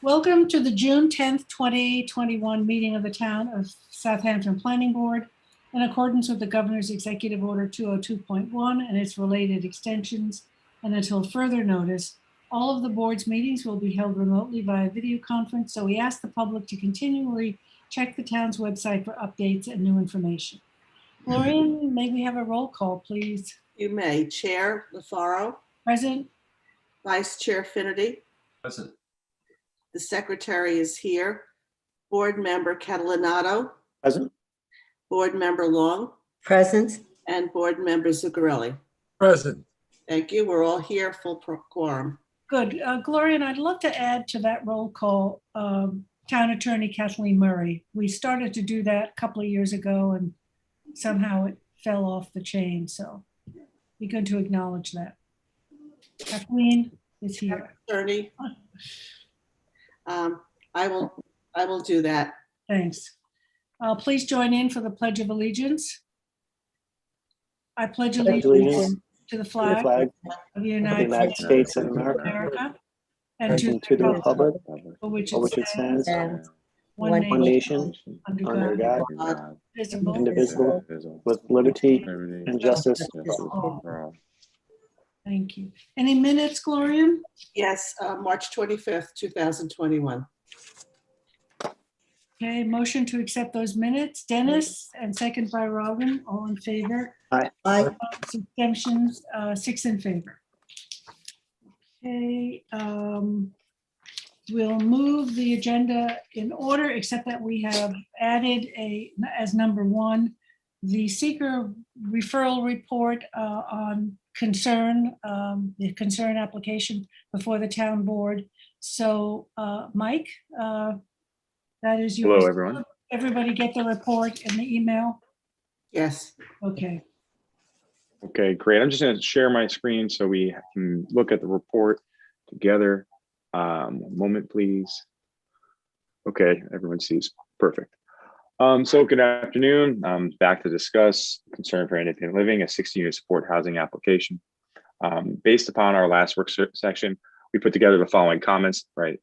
Welcome to the June 10th, 2021 meeting of the Town of Southampton Planning Board in accordance with the Governor's Executive Order 202.1 and its related extensions, and until further notice, all of the board's meetings will be held remotely via video conference, so we ask the public to continually check the town's website for updates and new information. Maureen, may we have a roll call, please? You may. Chair LaFaro. Present. Vice Chair Finnerty. Present. The secretary is here. Board Member Catalinato. Present. Board Member Long. Present. And Board Member Zuccarelli. Present. Thank you. We're all here, full quorum. Good. Gloria, and I'd love to add to that roll call Town Attorney Kathleen Murray. We started to do that a couple of years ago and somehow it fell off the chain. So be good to acknowledge that. Kathleen is here. Attorney. I will do that. Thanks. Please join in for the Pledge of Allegiance. I pledge allegiance to the flag of the United States of America and to the republic for which it stands, one nation, under God, indivisible, with liberty and justice for all. Thank you. Any minutes, Gloria? Yes, March 25th, 2021. Okay, motion to accept those minutes. Dennis, and second by Robin, all in favor. Aye. Abstentions, 6 in favor. Okay, we'll move the agenda in order, except that we have added as number 1, the seeker referral report on the concern application before the town board. So Mike, that is yours. Hello, everyone. Everybody get the report in the email? Yes. Okay. Okay, great. I'm just going to share my screen so we can look at the report together. One moment, please. Okay, everyone sees. Perfect. So good afternoon. Back to discuss concern for independent living, a 16-unit support housing application. Based upon our last work section, we put together the following comments, right,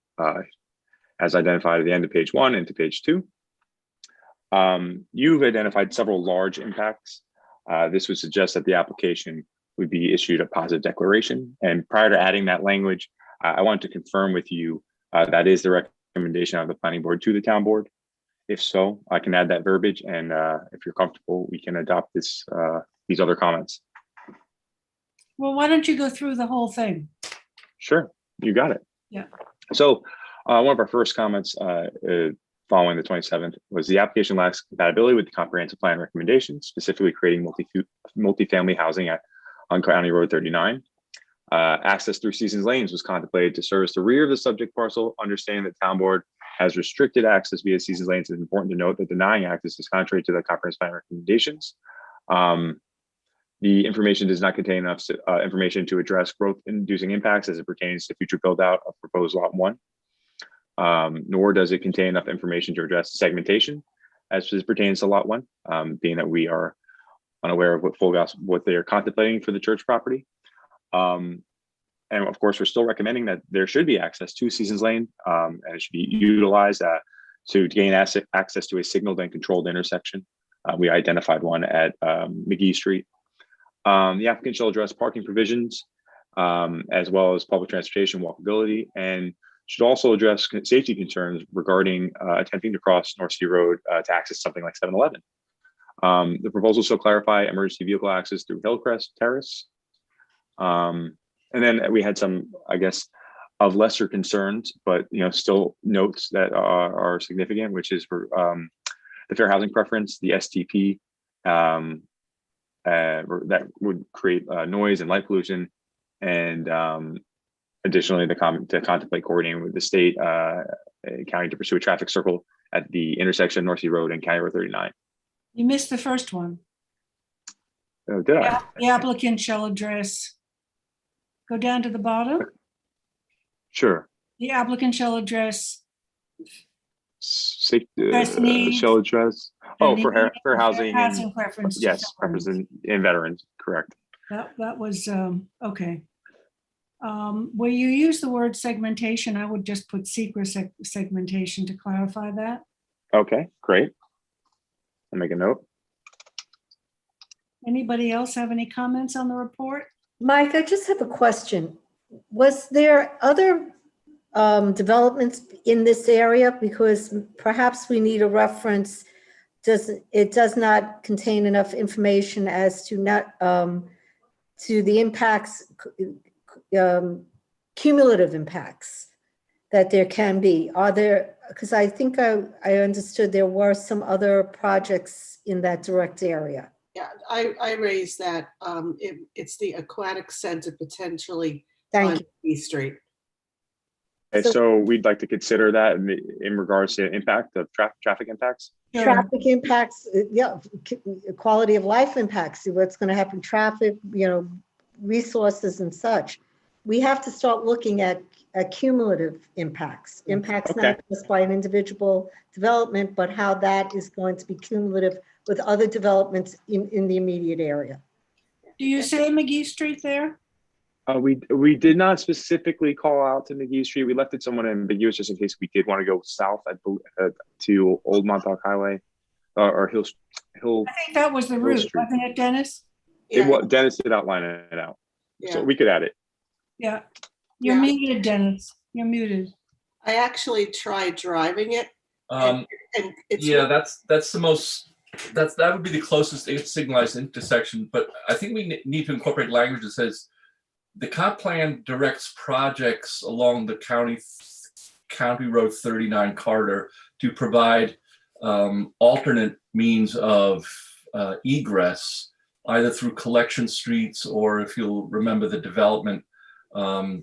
as identified at the end of page 1 into page 2. You've identified several large impacts. This would suggest that the application would be issued a positive declaration. And prior to adding that language, I want to confirm with you that is the recommendation of the planning board to the town board. If so, I can add that verbiage, and if you're comfortable, we can adopt this these other comments. Well, why don't you go through the whole thing? Sure, you got it. Yeah. So one of our first comments following the 27th was the application lacks compatibility with the comprehensive plan recommendations, specifically creating multifamily housing on County Road 39. Access through Seasons Lanes was contemplated to service the rear of the subject parcel. Understanding that town board has restricted access via Seasons Lanes, it's important to note that denying access is contrary to the comprehensive plan recommendations. The information does not contain enough information to address growth-inducing impacts as it pertains to future build-out of proposed Lot 1. Nor does it contain enough information to address segmentation as it pertains to Lot 1, being that we are unaware of what they are contemplating for the church property. And of course, we're still recommending that there should be access to Seasons Lane, and it should be utilized to gain access to a signaled and controlled intersection. We identified one at McGee Street. The applicant shall address parking provisions, as well as public transportation walkability, and should also address safety concerns regarding attempting to cross North Sea Road to access something like 7-Eleven. The proposal shall clarify emergency vehicle access through Hillcrest Terrace. And then we had some, I guess, of lesser concerns, but still notes that are significant, which is for the fair housing preference, the STP, that would create noise and light pollution, and additionally, to contemplate coordinating with the state county to pursue a traffic circle at the intersection of North Sea Road and County Road 39. You missed the first one. Oh, did I? The applicant shall address. Go down to the bottom. Sure. The applicant shall address Safety shall address. Oh, for fair housing. Housing preference. Yes, preference in veterans. Correct. That was okay. Where you use the word segmentation, I would just put secret segmentation to clarify that. Okay, great. I'll make a note. Anybody else have any comments on the report? Mike, I just have a question. Was there other developments in this area? Because perhaps we need a reference. It does not contain enough information as to to the impacts, cumulative impacts that there can be. Are there, because I think I understood there were some other projects in that direct area. Yeah, I raised that. It's the aquatic center potentially Thank on you. East Street. Okay, So- so we'd like to consider that in regards to impact of traffic impacts. Sure. Traffic impacts, yeah, quality of life impacts, see what's going to happen, traffic, resources and such. We have to start looking at cumulative impacts, not just by an individual development, but how that is going to be cumulative with other developments in the immediate area. Do you say McGee Street there? We did not specifically call out to McGee Street. We left it somewhat ambiguous just in case we did want to go south to Old Montauk Highway or Hill. I think that was the Hill route, Street. wasn't it, Dennis? Dennis did outline it out, Yeah. so we could add it. Yeah. You're Yeah. muted, Dennis. You're muted. I actually tried driving it. And it's Yeah, that's the most, that would be the closest signalized intersection, but I think we need to incorporate language that says the comp plan directs projects along the County Road 39 corridor to provide alternate means of egress, either through collection streets, or if you'll remember the development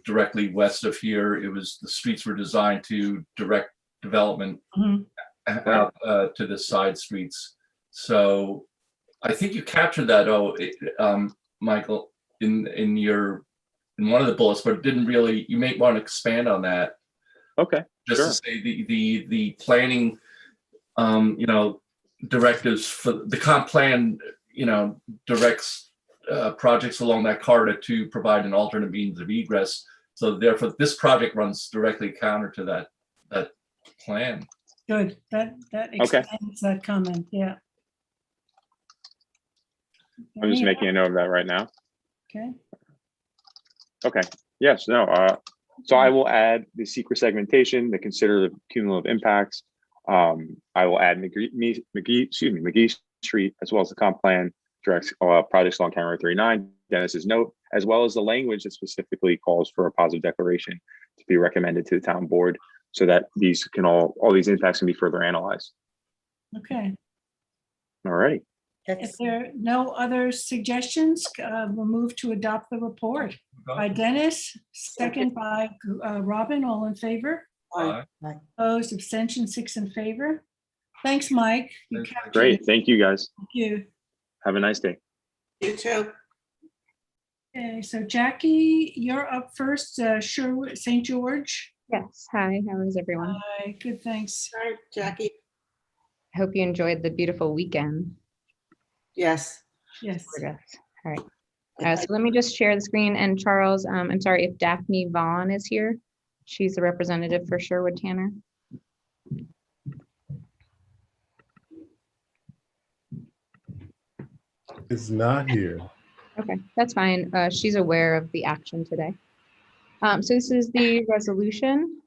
directly west of here, the streets were designed to direct development out to the side streets. So I think you captured that, Michael, in one of the bullets, but it didn't really, you may want to expand on that. Okay, Just sure. to say the planning, directives for the comp plan, directs projects along that corridor to provide an alternate means of egress. So therefore, this project runs directly counter to that plan. Good. That extends that comment. Yeah. I'm just making a note of that right now. Okay. Okay. Yes. No. So I will add the secret segmentation, the consider the cumulative impacts. I will add McGee Street, as well as the comp plan directs projects along County Road 39. Dennis's note, as well as the language that specifically calls for a positive declaration to be recommended to the town board, so that these can all these impacts can be further analyzed. Okay. All right. If there are no other suggestions, we'll move to adopt the report. By Dennis, second by Robin, all in favor? Aye. Opposed, abstention, 6 in favor. Thanks, Mike. You Thank you. captured Great. it. Thank you, guys. Thank you. Have a nice day. You too. Okay, so Jackie, you're up first. Sherwood, St. George. Yes. Hi, how is everyone? Hi, good, thanks. All right, Jackie. I hope you enjoyed the beautiful weekend. Yes. Yes. Gorgeous. All right. So let me just share the screen. And Charles, I'm sorry if Daphne Vaughn is here. She's the representative for Sherwood Tanner. It's not here. Okay, that's fine. She's aware of the action today. So this is the resolution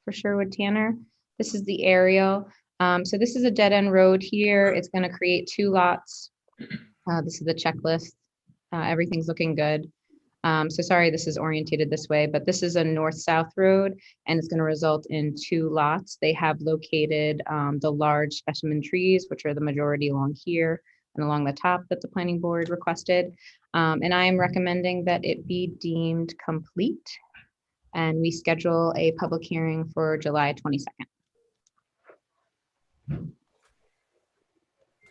for Sherwood Tanner. This is the aerial. So this is a dead end road here. It's going to create 2 lots. This is the checklist. Everything's looking good. So sorry, this is orientated this way, but this is a north-south road, and it's going to result in 2 lots. They have located the large specimen trees, which are the majority along here and along the top that the planning board requested. And I am recommending that it be deemed complete, and we schedule a public hearing for July 22nd.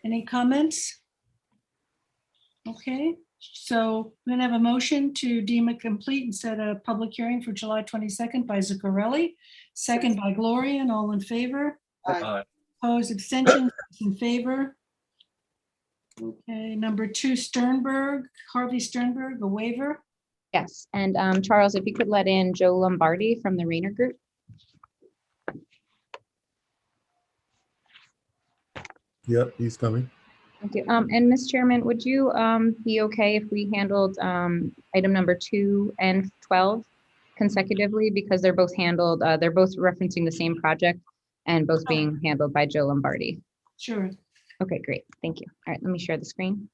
Any comments? Okay, so we're gonna have a motion to deem it complete and set a public hearing for July 22nd by Zuccarelli, second by Gloria, and all in favor. Aye. Opposed, abstention, 6 in favor. Okay, number 2, Sternberg, Harvey Sternberg, a waiver. Yes, and Charles, if you could let in Joe Lombardi from the Rayner Group. Yep, he's coming. Thank you. And Ms. Chairman, would you be okay if we handled item number 2 and 12 consecutively, because they're both handled, they're both referencing the same project and both being handled by Joe Lombardi. Sure. Okay, great. Thank you. All right, let me share the screen.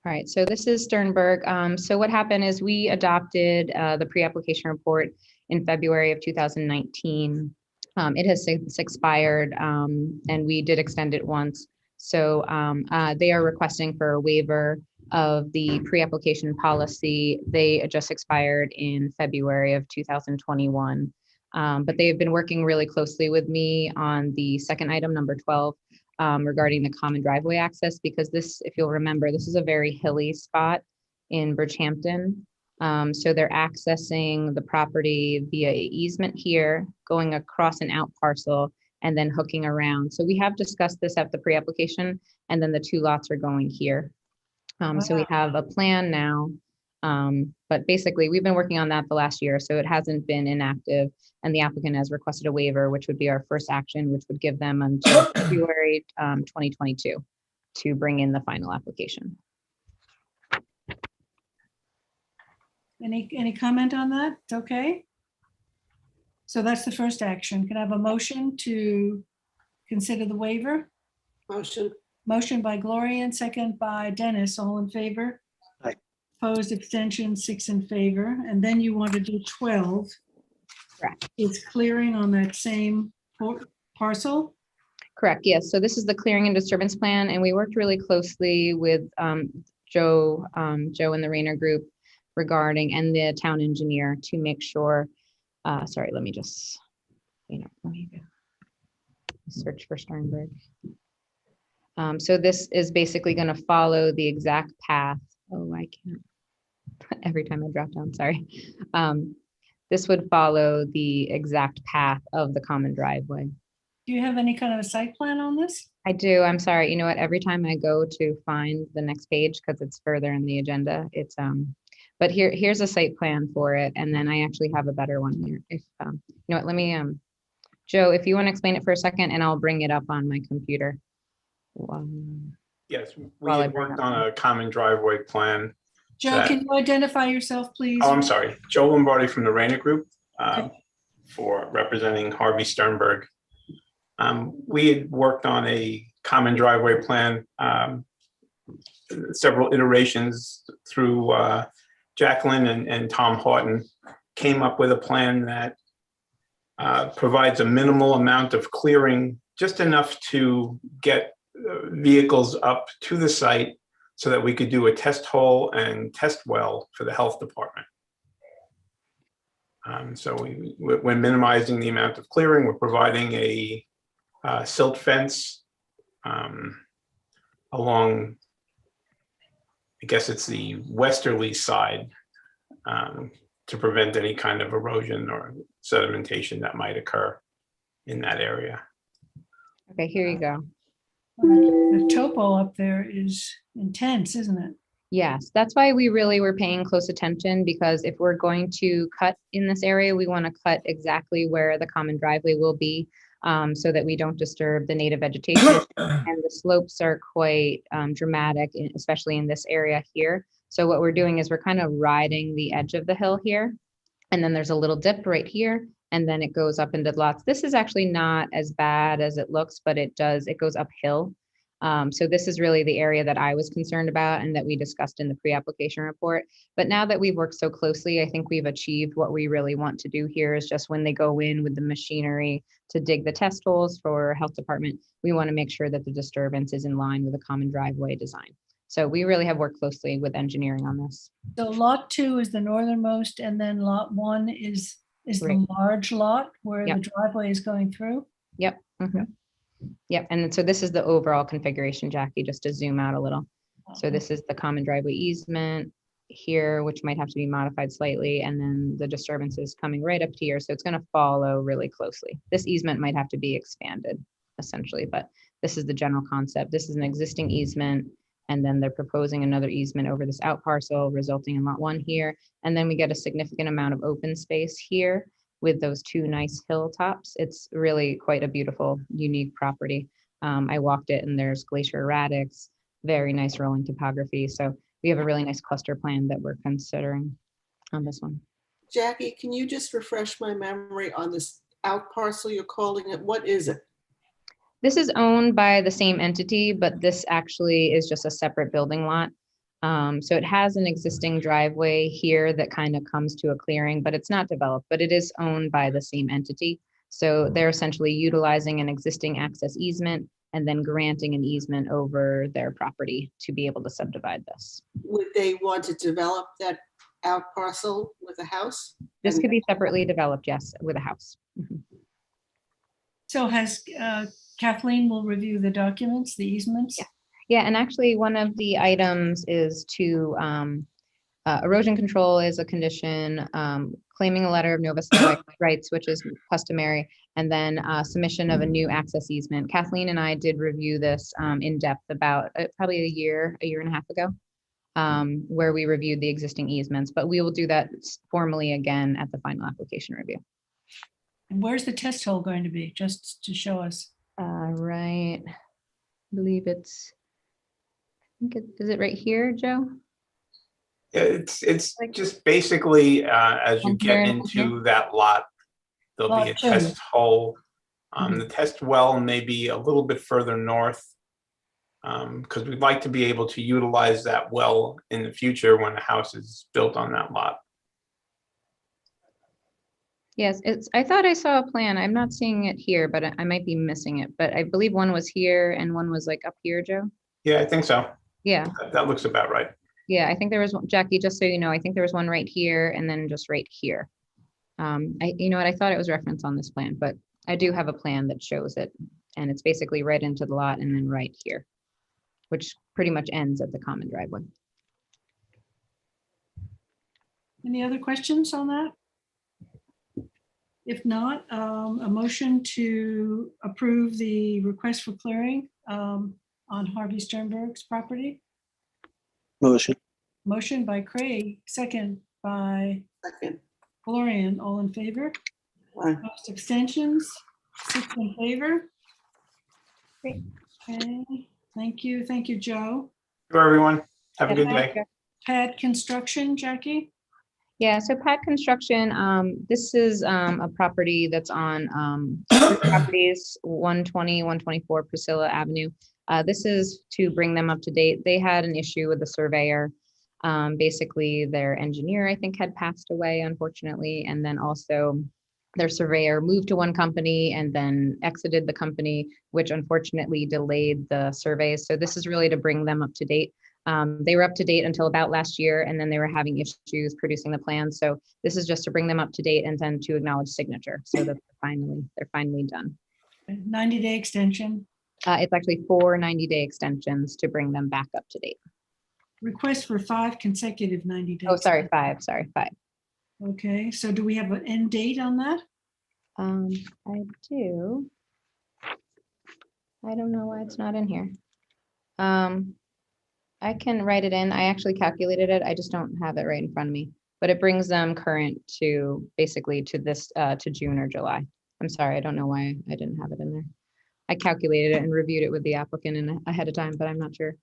All right, so this is Sternberg. So what happened is we adopted the pre-application report in February of 2019. It has since expired, and we did extend it once. So they are requesting for a waiver of the pre-application policy. They just expired in February of 2021. But they have been working really closely with me on the second item, number 12, regarding the common driveway access, because this, if you'll remember, this is a very hilly spot in Bridgehampton. So they're accessing the property via easement here, going across an out parcel, and then hooking around. So we have discussed this at the pre-application, and then the 2 lots are going here. So we have a plan now, but basically we've been working on that the last year, so it hasn't been inactive, and the applicant has requested a waiver, which would be our first action, which would give them until February 2022 to bring in the final application. Any comment on that? It's okay. So that's the first action. Can I have a motion to consider the waiver? Motion. Motion by Gloria and second by Dennis. All in favor? Aye. Opposed, abstention, 6 in favor. And then you want to do 12. Correct. It's clearing on that same parcel. Correct, yes. So this is the clearing and disturbance plan, and we worked really closely with Joe and the Rayner Group regarding, and the town engineer, to make sure, sorry, let me just, let me go search for Sternberg. So this is basically going to follow the exact path. Oh, I can't, every time I drop down, sorry. This would follow the exact path of the common driveway. Do you have any kind of a site plan on this? I do, I'm sorry. You know what, every time I go to find the next page, because it's further in the agenda, it's, but here's a site plan for it. And then I actually have a better one here. If, you know what, let me, Joe, if you want to explain it for a second, and I'll bring it up on my computer. Yes, we While I had bring worked up on a common driveway plan. Joe, can you identify yourself, please? Oh, I'm sorry. Joe Lombardi from the Rayner Group, Okay. for representing Harvey Sternberg. We had worked on a common driveway plan, several iterations through Jacqueline and Tom Horton, came up with a plan that provides a minimal amount of clearing, just enough to get vehicles up to the site so that we could do a test hole and test well for the health department. So we're minimizing the amount of clearing. We're providing a silt fence along, I guess it's the westerly side, to prevent any kind of erosion or sedimentation that might occur in that area. Okay, here you go. The topo up there is intense, isn't it? Yes, that's why we really were paying close attention, because if we're going to cut in this area, we want to cut exactly where the common driveway will be, so that we don't disturb the native vegetation. And the slopes are quite dramatic, especially in this area here. So what we're doing is we're kind of riding the edge of the hill here. And then there's a little dip right here, and then it goes up into lots. This is actually not as bad as it looks, but it goes uphill. So this is really the area that I was concerned about and that we discussed in the pre-application report. But now that we've worked so closely, I think we've achieved what we really want to do here. Is just when they go in with the machinery to dig the test holes for health department, we want to make sure that the disturbance is in line with the common driveway design. So we really have worked closely with engineering on this. So lot 2 is the northernmost, and then lot 1 is Right. the large lot where Yep. the driveway is going through. Yep. Yep. And so this is the overall configuration, Jackie, just to zoom out a little. So this is the common driveway easement here, which might have to be modified slightly. And then the disturbance is coming right up to here. So it's going to follow really closely. This easement might have to be expanded. essentially, but this is the general concept. This is an existing easement, and then they're proposing another easement over this out parcel, resulting in lot 1 here. And then we get a significant amount of open space here with those 2 nice hilltops. It's really quite a beautiful, unique property. I walked it, and there's glacier erratics, very nice rolling topography. So we have a really nice cluster plan that we're considering on this one. Jackie, can you just refresh my memory on this out parcel you're calling it? What is it? This is owned by the same entity, but this actually is just a separate building lot. So it has an existing driveway here that kind of comes to a clearing, but it's not developed, but it is owned by the same entity. So they're essentially utilizing an existing access easement and then granting an easement over their property to be able to subdivide this. Would they want to develop that out parcel with a house? This could be separately developed, yes, with a house. Mhm. So has Kathleen will review the documents, the easements? Yeah. Yeah, and actually one of the items is to erosion control is a condition, claiming a letter of novice rights, which is customary, and then submission of a new access easement. Kathleen and I did review this in depth about probably a year and a half ago, where we reviewed the existing easements, but we will do that formally again at the final application review. And where's the test hole going to be, just to show us? Right, I believe it's, is it right here, Joe? It's just basically, as you get Okay. into that lot, there'll be a Lot 2. test hole. The test well may be a little bit further north, because we'd like to be able to utilize that well in the future when the house is built on that lot. Yes, I thought I saw a plan. I'm not seeing it here, but I might be missing it. But I believe one was here and one was like up here, Joe. Yeah, I think so. Yeah, That looks about right. yeah, I think there was one, Jackie, just so you know, I think there was one right here and then just right here. You know what, I thought it was referenced on this plan, but I do have a plan that shows it. And it's basically right into the lot and then right here, which pretty much ends at the common driveway. Any other questions on that? If not, a motion to approve the request for clearing on Harvey Sternberg's property. Motion. Motion by Craig, second by Second. Gloria, all in favor? Aye. Opposed, abstentions, 6 in favor. Great. Okay, thank you, Joe. For everyone, have a Yeah, good thank day. Pad Construction, Jackie? Yeah, so Pat Construction, this is a property that's on three properties, 120, 124 Priscilla Avenue. This is to bring them up to date. They had an issue with the surveyor. Basically, their engineer, I think, had passed away, unfortunately, and then also their surveyor moved to one company and then exited the company, which unfortunately delayed the surveys. So this is really to bring them up to date. They were up to date until about last year, and then they were having issues producing the plans. So this is just to bring them up to date and then to acknowledge signature so that they're finally done. 90-day extension. It's actually 4 90-day extensions to bring them back up to date. Request for 5 consecutive 90 days. Oh, sorry, 5. Okay, so do we have an end date on that? I do. I don't know why it's not in here. I can write it in. I actually calculated it. I just don't have it right in front of me, but it brings them current to basically to this, to June or July. I'm sorry. I don't know why I didn't have it in there. I calculated it and reviewed it with the applicant ahead of time, but I'm not sure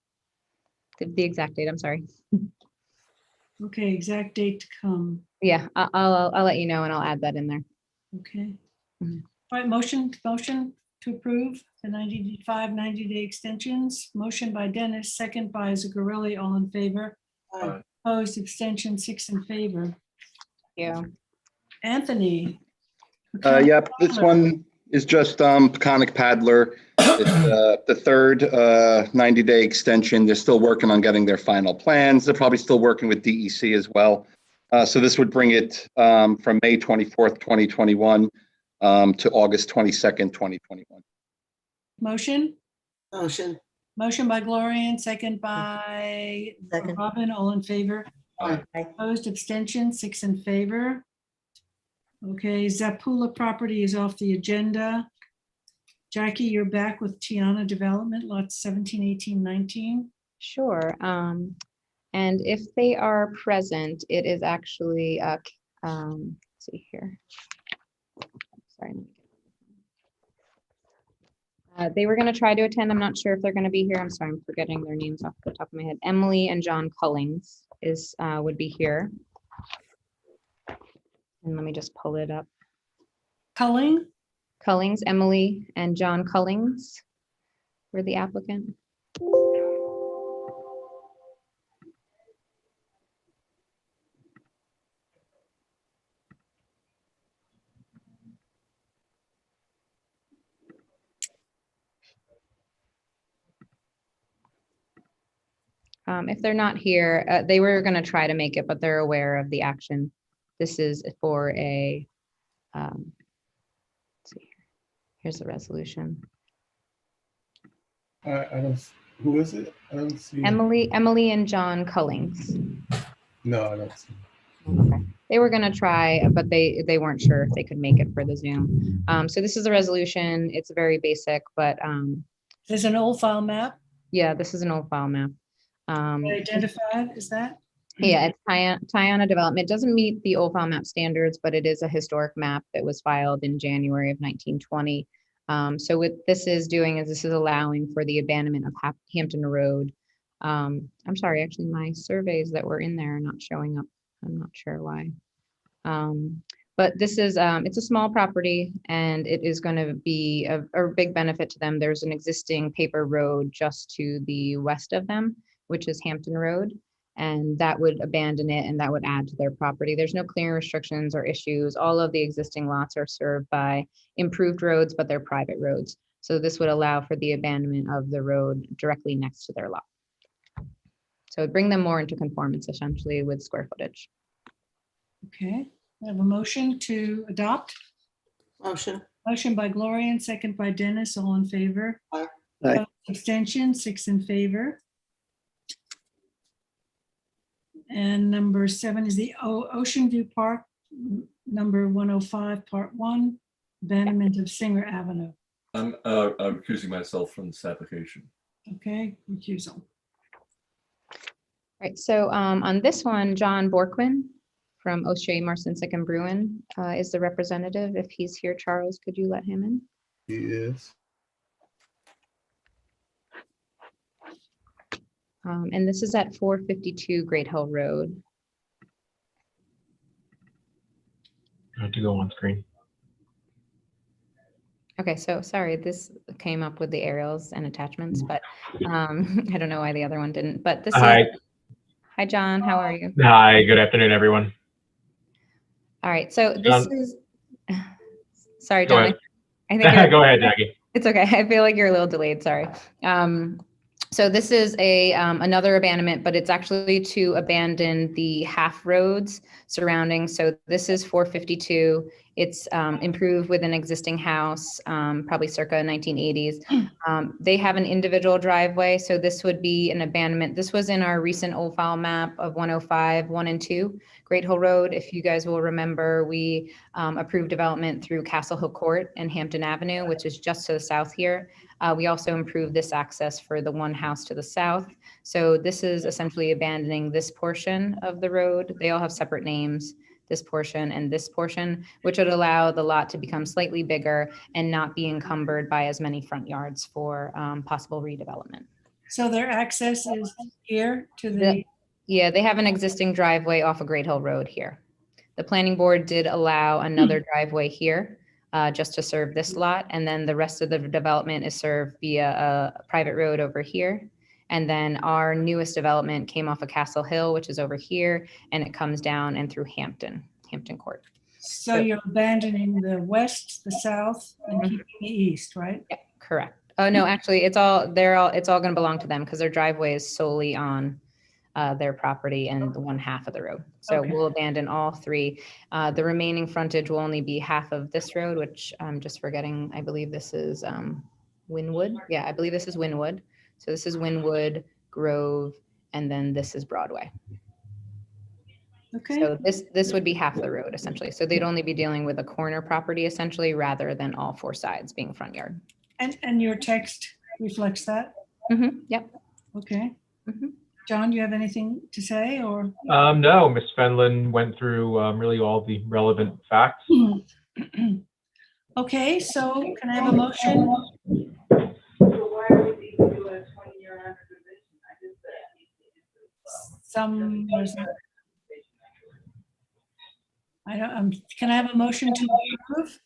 the exact date. I'm sorry. Okay, exact date to come. Yeah, I'll let you know and I'll add that in there. Okay. Mhm. All right, motion to approve the 90-day extensions. Motion by Dennis, second by Zuccarelli, all in favor. Aye. Opposed, abstention, 6 in favor. Yeah. Anthony. Yep, this one is just Peconic Paddler. It's the third 90-day extension. They're still working on getting their final plans. They're probably still working with DEC as well. So this would bring it from May 24th, 2021 to August 22nd, 2021. Motion? Motion. Motion by Gloria, second by Second. Robin, all in favor. Aye. Opposed, abstention, 6 in favor. Okay, Zapula property is off the agenda. Jackie, you're back with Tiana Development, lots 17, 18, 19. Sure. And if they are present, it is actually, let's see here. Sorry. They were going to try to attend. I'm not sure if they're going to be here. I'm sorry, I'm forgetting their names off the top of my head. Emily and John Cullings would be here. And let me just pull it up. Cullings, Emily and John Cullings were the applicant. If they're not here, they were going to try to make it, but they're aware of the action. This is for a, let's see here. Here's the resolution. I don't, who is it? I don't see. Emily and John Cullings. No, I don't see. Okay. They were going to try, but they weren't sure if they could make it for the Zoom. So this is a resolution. It's very basic, but There's an old file map yeah, this is an old file map. identified, is that? Yeah, it's Tiana Development. It doesn't meet the old file map standards, but it is a historic map that was filed in January of 1920. So what this is doing is this is allowing for the abandonment of Hampton Road. I'm sorry, actually my surveys that were in there are not showing up. I'm not sure why. But this is, it's a small property and it is going to be a big benefit to them. There's an existing paper road just to the west of them, which is Hampton Road. And that would abandon it and that would add to their property. There's no clearing restrictions or issues. All of the existing lots are served by improved roads, but they're private roads. So this would allow for the abandonment of the road directly next to their lot. So it'd bring them more into conformance essentially with square footage. Okay, I have a motion to adopt. Motion. Motion by Gloria and second by Dennis, all in favor. Aye. Aye. Abstention, 6 in favor. And number 7 is the Ocean View Park, number 105, part 1, abandonment of Singer Avenue. I'm recusing myself from this application. Okay, recusal. Right, so on this one, John Borquin from O'Shea, Marcinsick and Bruin is the representative. If he's here, Charles, could you let him in? He is. And this is at 452 Great Hill Road. I have to go on screen. Okay, so sorry, this came up with the aerials and attachments, but I don't know why the other one didn't, but this Hi. is, hi, John, how are you? Hi, good afternoon, everyone. All right, so this John. is, sorry, Go John, ahead. I think you're, Go ahead, Jackie. it's okay, I feel like you're a little delayed, sorry. So this is another abandonment, but it's actually to abandon the half roads surrounding. So this is 452. It's improved with an existing house, probably circa 1980s. They have an individual driveway. So this would be an abandonment. This was in our recent old file map of 105, 1 and 2 Great Hill Road. If you guys will remember, we approved development through Castle Hill Court and Hampton Avenue, which is just to the south here. We also improved this access for the one house to the south. So this is essentially abandoning this portion of the road. They all have separate names, this portion and this portion, which would allow the lot to become slightly bigger and not be encumbered by as many front yards for possible redevelopment. So their access is here to the, Yeah, they have an existing driveway off of Great Hill Road here. The planning board did allow another driveway here. Just to serve this lot. And then the rest of the development is served via a private road over here. And then our newest development came off of Castle Hill, which is over here, and it comes down and through Hampton Court. so you're abandoning the west, the south, and keeping the east, right? Yeah, correct. Oh, no, actually, it's all going to belong to them because their driveway is solely on their property and the one half of the road. So Okay. we'll abandon all 3. The remaining frontage will only be half of this road, which I'm just forgetting. I believe this is Wynwood. Yeah, I believe this is Wynwood. So this is Wynwood, Grove, and then this is Broadway. Okay, So this would be half the road essentially. So they'd only be dealing with a corner property essentially rather than all 4 sides being front yard. And your text reflects that? Yep. Okay. Mhm. John, do you have anything to say or? No, Ms. Fenlon went through really all the relevant facts. Okay, so can I have a motion? Some, I don't, can I have a motion to approve?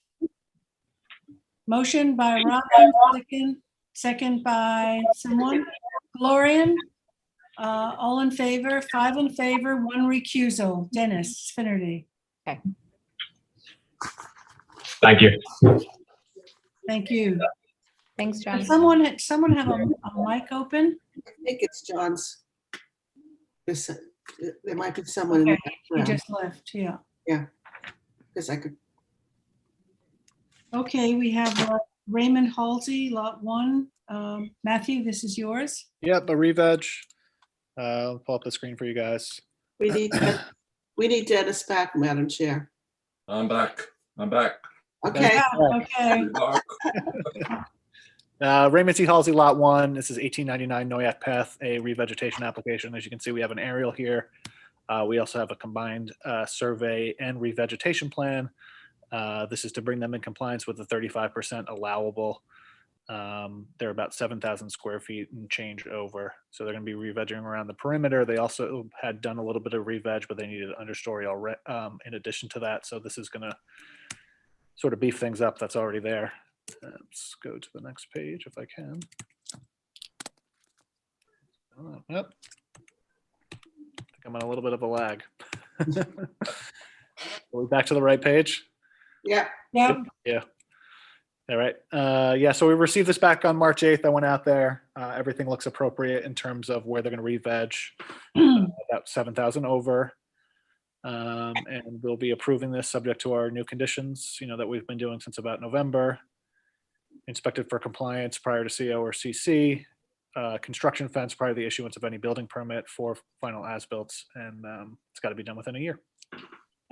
Motion by Robin, second by someone. Glorian, all in favor, 5 in favor, 1 recusal. Dennis Finnerty. Thank you. Thank you. Thanks, John. Does someone have a mic open? I think it's John's. There might be someone in the Okay, he background. just left, yeah. Because I could, Okay, we have Raymond Halsey, Lot 1. Matthew, this is yours. Yep, a re-veg. I'll pull up the screen for you guys. we need Dennis back, Madam Chair. I'm back. I'm back. Okay, Yeah, okay. Raymond C. Halsey, Lot 1. This is 1899 Noyak Path, a revegetation application. As you can see, we have an aerial here. We also have a combined survey and revegetation plan. This is to bring them in compliance with the 35% allowable. They're about 7,000 square feet and change over. So they're going to be revegging around the perimeter. They also had done a little bit of reveg, but they needed understory already in addition to that. So this is going to sort of beef things up. That's already there. Let's go to the next page if I can. Yep. I think I'm on a little bit of a lag. Are we back to the right page? yeah, Yeah, Yeah. All right. Yeah, so we received this back on March 8th. I went out there. Everything looks appropriate in terms of where they're going to re-veg, about 7,000 over. And we'll be approving this subject to our new conditions, that we've been doing since about November. Inspected for compliance prior to CO or CC. Construction fence prior to the issuance of any building permit for final as-built, and it's got to be done within a year.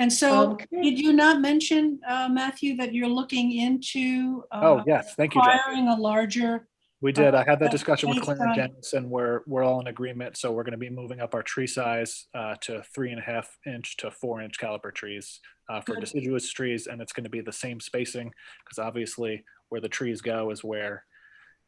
and so Okay. did you not mention, Matthew, that you're looking into Oh, yes. Thank you, John. acquiring a larger? We did. I had that that's discussion with based Claire and on- Dennis, and we're all in agreement. So we're going to be moving up our tree size to 3.5 inch to 4 inch caliber trees for Good. deciduous trees, and it's going to be the same spacing because obviously where the trees go is where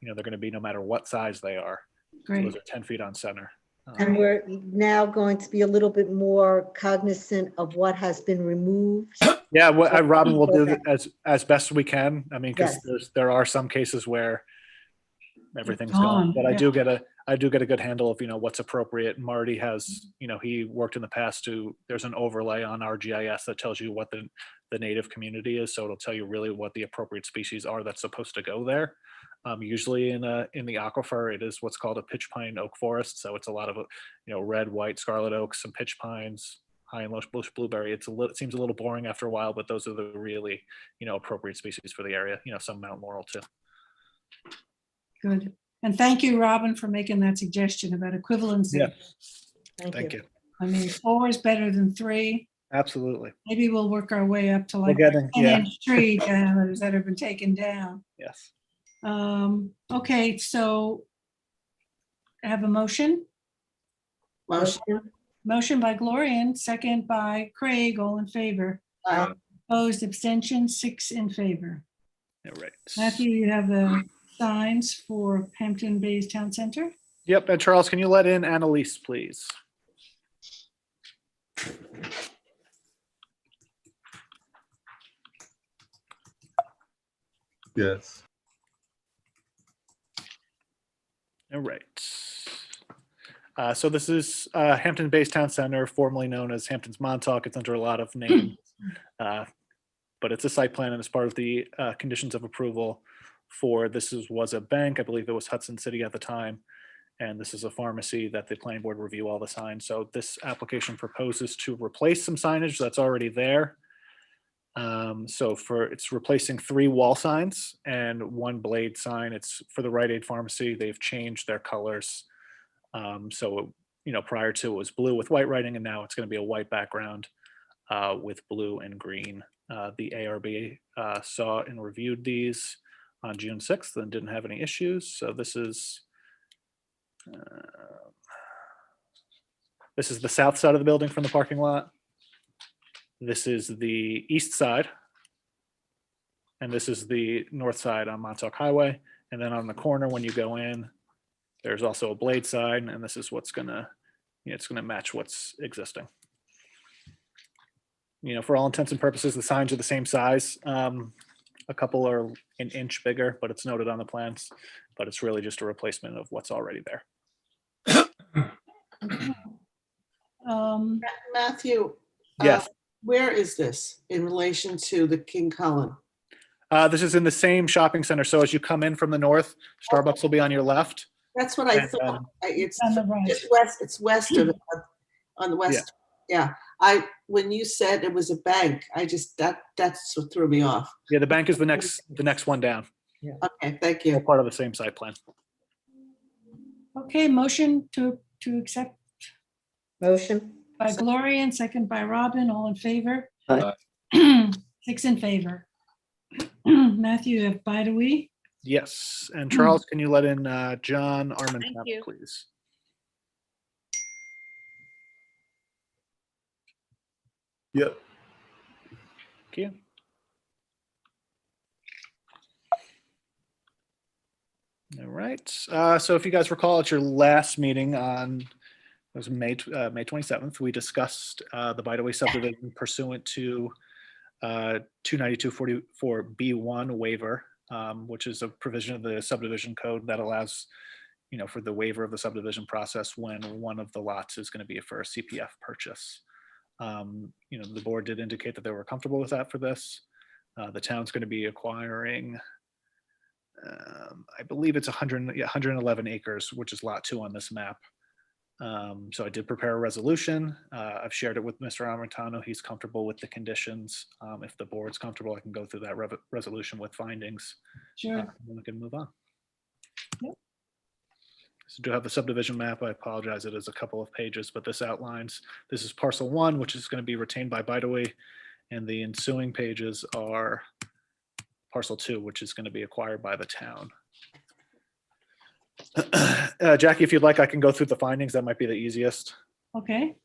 they're going to be no matter what size they are. So Great. those are 10 feet on center. And we're now going to be a little bit more cognizant of what has been removed. Yeah, Robin will do as best we can. I mean, because Yes. there are some cases where everything's gone, gone, but I yeah. do get a good handle of what's appropriate. Marty has he worked in the past there's an overlay on our GIS that tells you what the native community is, so it'll tell you really what the appropriate species are that's supposed to go there. Usually in the aquifer, it is what's called a pitch pine oak forest, so it's a lot of red, white, scarlet oaks, some pitch pines, high and low bush blueberry. It seems a little boring after a while, but those are the really appropriate species for the area. Some mountain laurel too. Good. And thank you, Robin, for making that suggestion about equivalency. Yeah. Thank you. I mean, 4 is better than 3. Absolutely. Maybe we'll work our way up to like We're a getting- 10-inch tree diameters that have been taken down. Yes. Okay, so I have a motion. motion. Motion by Glorian, second by Craig, all in favor. Aye. Opposed, abstention, 6 in favor. All right. Matthew, you have the signs for Hampton Bays Town Center. Yep. And Charles, can you let in Annalise, please? Yes. All right. So this is Hampton Bays Town Center, formerly known as Hampton's Montauk. It's under a lot of names, but it's a site plan and it's part of the conditions of approval for was a bank. I believe it was Hudson City at the time. And this is a pharmacy that the planning board review all the signs. So this application proposes to replace some signage that's already there. So it's replacing 3 wall signs and 1 blade sign. It's for the Rite Aid Pharmacy. They've changed their colors. So, prior to it was blue with white writing, and now it's going to be a white background with blue and green. The ARB saw and reviewed these. on June 6th and didn't have any issues. So this is the south side of the building from the parking lot. This is the east side. And this is the north side on Montauk Highway. And then on the corner, when you go in, there's also a blade sign, and this is what's gonna, it's gonna match what's existing. For all intents and purposes, the signs are the same size. A couple are an inch bigger, but it's noted on the plans, but it's really just a replacement of what's already there. Matthew, Yes. where is this in relation to the King Cullen? This is in the same shopping center. So as you come in from the north, Starbucks will be on your left. That's what I And, thought. It's On the right. just west. It's west of it, on the west. Yeah. When you said it was a bank, that's what threw me off. Yeah, the bank is the next one down. Okay, thank All you. part of the same site plan. Okay, motion to accept Motion. by Gloria and second by Robin, all in favor? Aye. 6 in favor. Matthew, you have Biteaway. Yes. And Charles, can you let in John Thank Armentrout, you. please? Yep. Thank you. All right. So if you guys recall at your last meeting on, it was May 27th, we discussed the Biteaway subdivision pursuant to 292-44B1 waiver, which is a provision of the subdivision code that allows, for the waiver of the subdivision process when one of the lots is going to be for a CPF purchase. The board did indicate that they were comfortable with that for this. The town's going to be acquiring, I believe it's 111 acres, which is lot 2 on this map. So I did prepare a resolution. I've shared it with Mr. Amartano. He's comfortable with the conditions. If the board's comfortable, I can go through that resolution with findings. Sure. And then we can move on. Yep. So do have the subdivision map. I apologize. It is a couple of pages, but this outlines, this is parcel 1, which is going to be retained by Biteaway. And the ensuing pages are parcel 2, which is going to be acquired by the town. Jackie, if you'd like, I can go through the findings. That might be the easiest. Okay,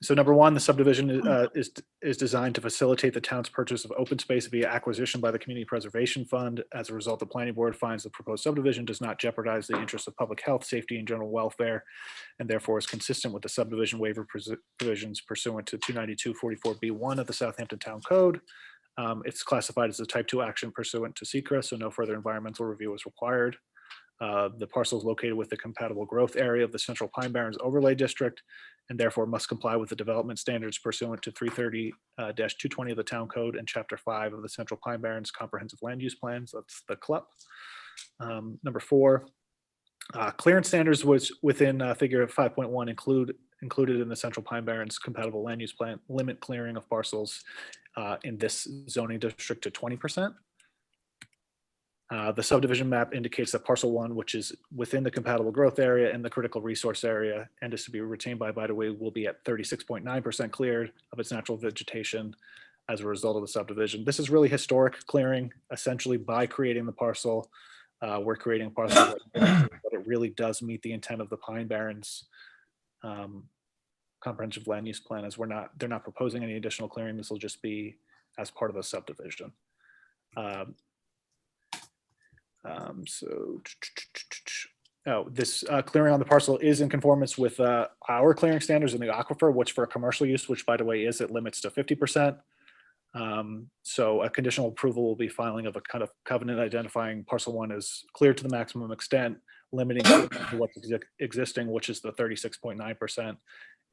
So number 1, the subdivision is designed to facilitate the town's purchase of open space via acquisition by the Community Preservation Fund. As a result, the planning board finds the proposed subdivision does not jeopardize the interests of public health, safety, and general welfare, and therefore is consistent with the subdivision waiver provisions pursuant to 292-44B1 of the Southampton Town Code. It's classified as a type 2 action pursuant to SECRA, so no further environmental review is required. The parcel is located with the compatible growth area of the Central Pine Barrens Overlay District, and therefore must comply with the development standards pursuant to 330-220 of the Town Code and Chapter 5 of the Central Pine Barrens Comprehensive Land Use Plans. That's the CLUP. Number 4, clearance standards was within figure 5.1 included in the Central Pine Barrens Compatible Land Use Plan limit clearing of parcels in this zoning district to 20%. The subdivision map indicates that parcel 1, which is within the compatible growth area and the critical resource area and is to be retained by the way, will be at 36.9% cleared of its natural vegetation as a result of the subdivision. This is really historic clearing. Essentially, by creating the parcel, we're creating a parcel, but it really does meet the intent of the Pine Barrens Comprehensive Land Use Plan, as they're not proposing any additional clearing. This will just be as part of the subdivision. This clearing on the parcel is in conformance with our clearing standards in the aquifer, which for commercial use, which by the way it limits to 50%. So a conditional approval will be filing of a kind of covenant identifying parcel 1 as cleared to the maximum extent, limiting to what's existing, which is the 36.9%,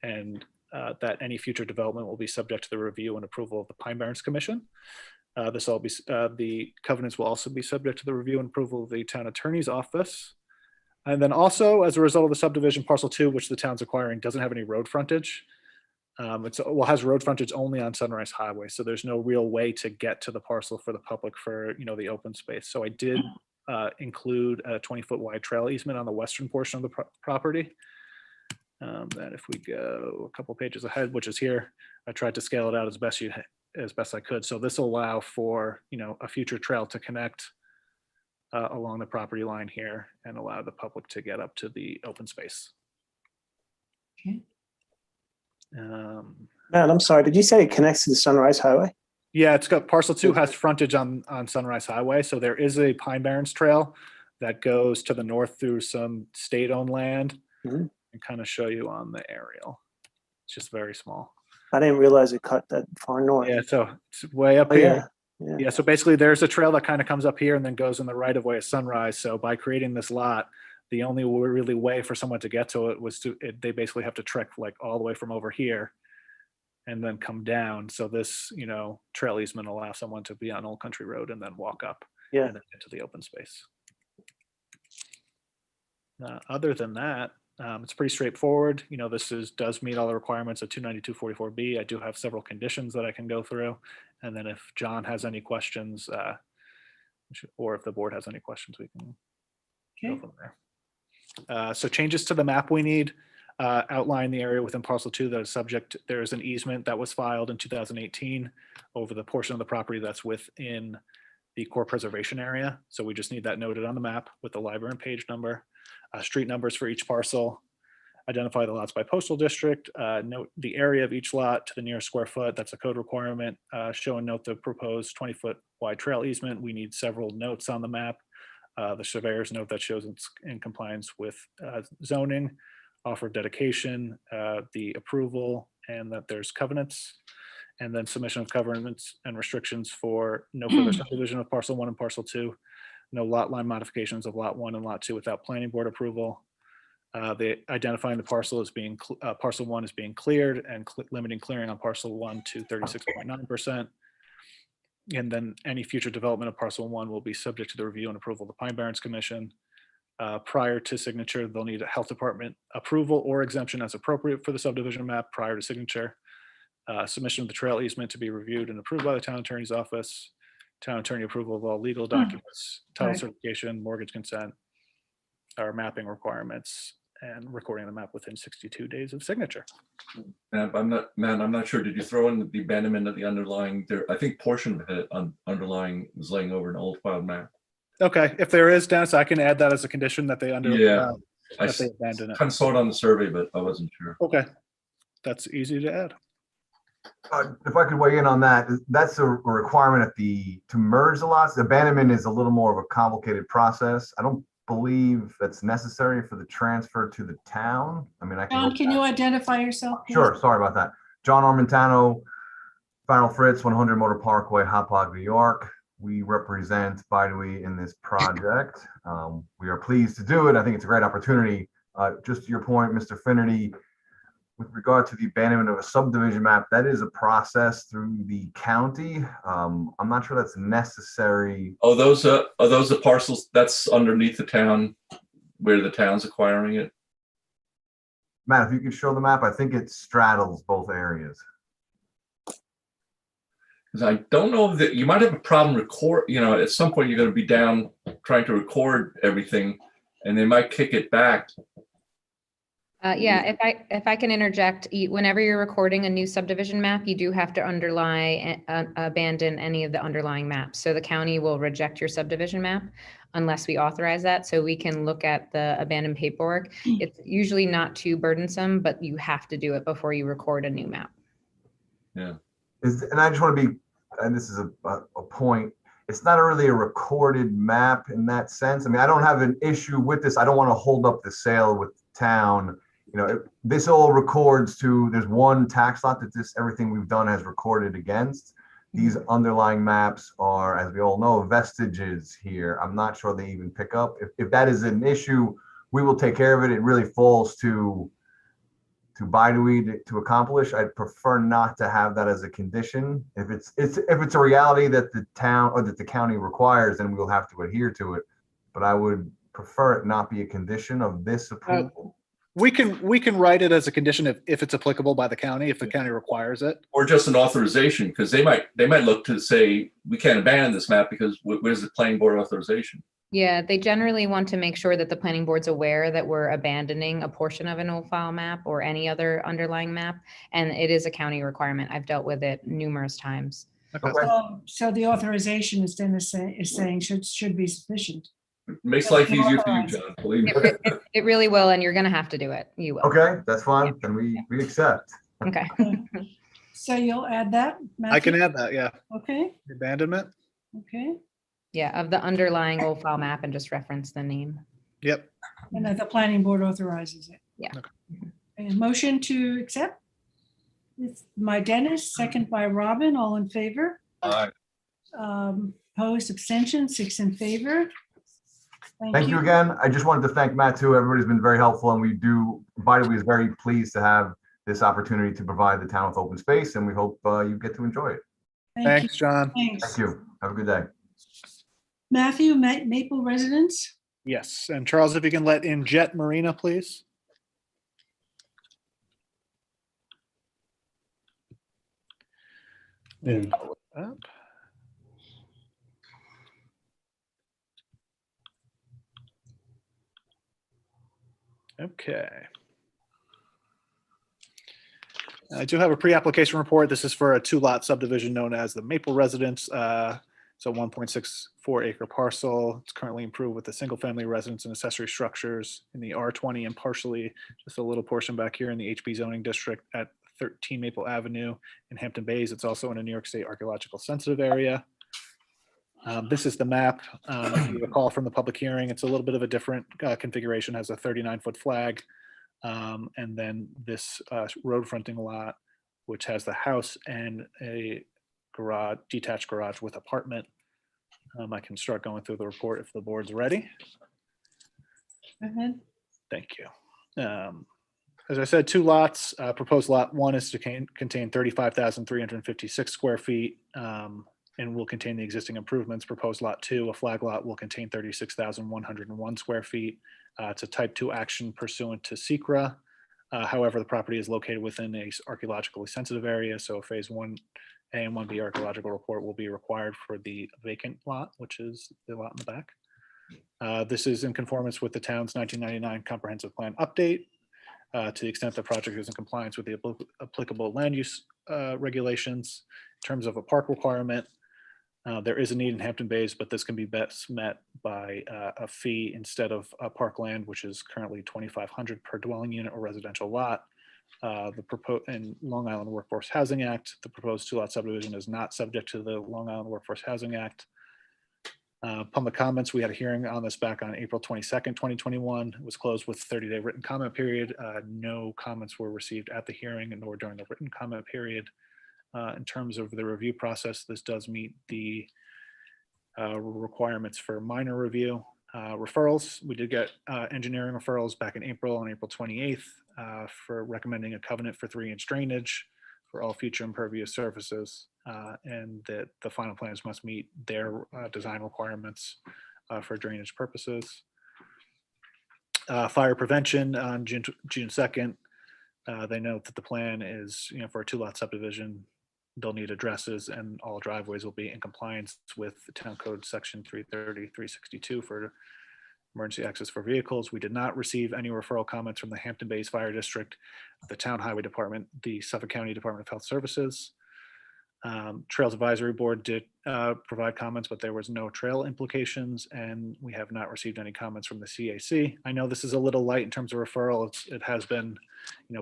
and that any future development will be subject to the review and approval of the Pine Barrens Commission. The covenants will also be subject to the review and approval of the town attorney's office. And then also, as a result of the subdivision, parcel 2, which the town's acquiring, doesn't have any road frontage. Has road frontage only on Sunrise Highway, so there's no real way to get to the parcel for the public for the open space. So I did include a 20-foot wide trail easement on the western portion of the property. And if we go a couple pages ahead, which is here, I tried to scale it out as best as best I could. So this will allow for, a future trail to connect along the property line here and allow the public to get up to the open space. Okay. Matt, I'm sorry, did you say it connects to the Sunrise Highway? Yeah, it's got parcel 2 has frontage on Sunrise Highway. So there is a Pine Barrens Trail that goes to the north through some state-owned land, Mhm. and kind of show you on the aerial. It's just very small. I didn't realize it cut that far north. Yeah, so it's way up Oh, here. yeah. Yeah, so basically there's a trail that kind of comes up here and then goes in the right of way of Sunrise. So by creating this lot, the only really way for someone to get to it was they basically have to trek like all the way from over here and then come down. So this, trail easement allows someone to be on Old Country Road and then walk up Yeah. and then into the open space. Other than that, it's pretty straightforward. This does meet all the requirements of 29244B. I do have several conditions that I can go through. And then if John has any questions, or if the board has any questions, we can go from there. So changes to the map we need outline the area within parcel 2 that is subject. There is an easement that was filed in 2018 over the portion of the property that's within the core preservation area. So we just need that noted on the map with the library and page number, street numbers for each parcel, identify the lots by postal district, note the area of each lot to the nearest square foot. That's a code requirement. Show and note the proposed 20-foot wide trail easement. We need several notes on the map. The surveyor's note that shows it's in compliance with zoning, offer of dedication, the approval, and that there's covenants, and then submission of covenants and restrictions for no further subdivision of parcel 1 and parcel 2, no lot line modifications of lot 1 and lot 2 without planning board approval. They identifying the parcel as being parcel 1 is being cleared and limiting clearing on parcel 1 to 36.9%. And then any future development of parcel 1 will be subject to the review and approval of the Pine Barrens Commission. Prior to signature, they'll need a health department approval or exemption as appropriate for the subdivision map prior to signature. Submission of the trail easement to be reviewed and approved by the town attorney's office. Town attorney approval of all legal documents, title Right. certification, mortgage consent, or mapping requirements, and recording the map within 62 days of signature. I'm not sure. Did you throw in the abandonment of the underlying there? I think portion of it underlying was laying over an old filed map. Okay, if there is, Dennis, I can add that as a condition that they I that they abandon it. kind of saw it on the survey, but I wasn't sure. Okay, that's easy to add. If I could weigh in on that, that's a requirement to merge the lots. Abandonment is a little more of a complicated process. I don't believe that's necessary for the transfer to the town. I mean, I can. John, can you identify yourself, please? Sure, sorry about that. John Armentano, Farrell Fritz, 100 Motor Parkway, Hauppauge, New York. We represent Biteaway in this project. We are pleased to do it. I think it's a great opportunity. Just to your point, Mr. Finnerty, with regard to the abandonment of a subdivision map, that is a process through the county. I'm not sure that's necessary. Oh, are those the parcels that's underneath the town where the town's acquiring it? Matt, if you could show the map, I think it straddles both areas. Because I don't know that you might have a problem at some point you're going to be down trying to record everything and they might kick it back. Yeah, if I can interject, whenever you're recording a new subdivision map, you do have to abandon any of the underlying maps. So the county will reject your subdivision map unless we authorize that. So we can look at the abandoned paperwork. It's usually not too burdensome, but you have to do it before you record a new map. Yeah. And I just want to be, and this is a point, it's not really a recorded map in that sense. I mean, I don't have an issue with this. I don't want to hold up the sale with the town. This all records to, there's one tax lot that everything we've done has recorded against. These underlying maps are, as we all know, vestiges here. I'm not sure they even pick up. If that is an issue, we will take care of it. It really falls to Biteaway to accomplish. I'd prefer not to have that as a condition. If it's a reality that the town or that the county requires, then we'll have to adhere to it. But I would prefer it not be a condition of this approval. We can write it as a condition if it's applicable by the county, if the county requires it. Or just an authorization, because they might look to say, we can't abandon this map because where's the planning board authorization? Yeah, they generally want to make sure that the planning board's aware that we're abandoning a portion of an old file map or any other underlying map. And it is a county requirement. I've dealt with it numerous times. Okay. So the authorization is saying should be sufficient. Makes life easier for you, John, believe me. It really will, and you're gonna have to do it. You will. Okay, that's fine. Then we accept. Okay. So you'll add that, I can Matthew? add that, yeah. Okay, Abandonment. okay. Yeah, of the underlying old file map and just reference the name. Yep. And that the planning board authorizes it. Yeah. A motion to accept? It's by Dennis, second by Robin, all in favor? Aye. Opposed, abstention, 6 in favor. Thank you again. I just wanted to thank Matt too. Everybody's been very helpful, and Biteaway is very pleased to have this opportunity to provide the town with open space, and we hope you get to enjoy it. Thank you. Thanks, John. Thanks. Thank you. Have a good day. Matthew, Maple Residence? Yes, and Charles, if you can let in Jet Marina, please. And Up. Okay. I do have a pre-application report. This is for a 2-lot subdivision known as the Maple Residence. It's a 1.64 acre parcel. It's currently improved with a single-family residence and accessory structures in the R20 and partially just a little portion back here in the HB zoning district at 13 Maple Avenue in Hampton Bays. It's also in a New York State archaeological sensitive area. This is the map. If you recall from the public hearing, it's a little bit of a different configuration, has a 39-foot flag. And then this road fronting lot, which has the house and a garage, detached garage with apartment. I can start going through the report if the board's ready. Go ahead. Thank you. As I said, 2 lots. Proposed lot 1 is to contain 35,356 square feet and will contain the existing improvements. Proposed lot 2, a flag lot, will contain 36,101 square feet. It's a type 2 action pursuant to SECRA. However, the property is located within a archaeologically sensitive area, so phase 1A and 1B archaeological report will be required for the vacant lot, which is the lot in the back. This is in conformance with the town's 1999 comprehensive plan update. To the extent the project is in compliance with the applicable land use regulations. In terms of a park requirement, there is a need in Hampton Bays, but this can be best met by a fee instead of parkland, which is currently $2,500 per dwelling unit or residential lot. In Long Island Workforce Housing Act, the proposed 2-lot subdivision is not subject to the Long Island Workforce Housing Act. Public comments, we had a hearing on this back on April 22nd, 2021. It was closed with 30-day written comment period. No comments were received at the hearing and nor during the written comment period. In terms of the review process, this does meet the requirements for minor review. Referrals, we did get engineering referrals back in April, on April 28th, for recommending a covenant for 3-inch drainage for all future impervious surfaces, and that the final plans must meet their design requirements for drainage purposes. Fire prevention on June 2nd, they note that the plan is, for a 2-lot subdivision, they'll need addresses and all driveways will be in compliance with the town code section 330, 362 for emergency access for vehicles. We did not receive any referral comments from the Hampton Bays Fire District, the Town Highway Department, the Suffolk County Department of Health Services. Trails Advisory Board did provide comments, but there was no trail implications, and we have not received any comments from the CAC. I know this is a little light in terms of referral. It has been,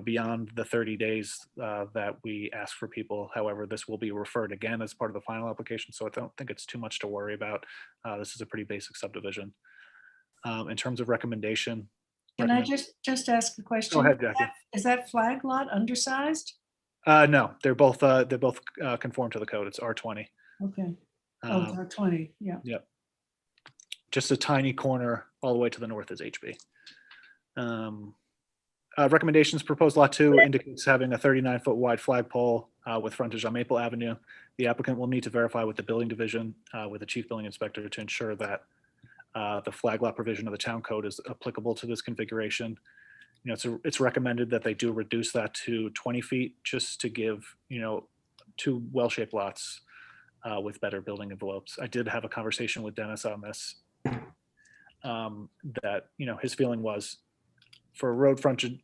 beyond the 30 days that we ask for people. However, this will be referred again as part of the final application, so I don't think it's too much to worry about. This is a pretty basic subdivision. In terms of recommendation. Can I just ask a question? Go ahead, Jackie. Is that flag lot undersized? No, they're both conform to the code. It's R20. Okay. Oh, it's R20, yeah. Yep. Just a tiny corner all the way to the north is HB. Recommendations: proposed lot 2 indicates having a 39-foot wide flagpole with frontage on Maple Avenue. The applicant will need to verify with the building division with the chief building inspector to ensure that the flag lot provision of the town code is applicable to this configuration. It's recommended that they do reduce that to 20 feet just to give, 2 well-shaped lots with better building envelopes. I did have a conversation with Dennis on this. that, his feeling was for a road fronting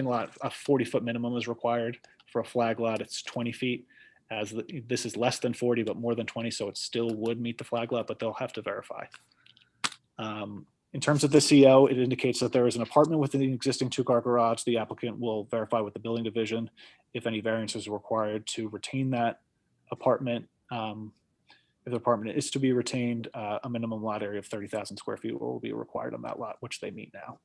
lot, a 40-foot minimum is required. For a flag lot, it's 20 feet. This is less than 40, but more than 20, so it still would meet the flag lot, but they'll have to verify. In terms of the CO, it indicates that there is an apartment within the existing two-car garage. The applicant will verify with the building division if any variances are required to retain that apartment. If the apartment is to be retained, a minimum lot area of 30,000 square feet will be required on that lot, which they meet now.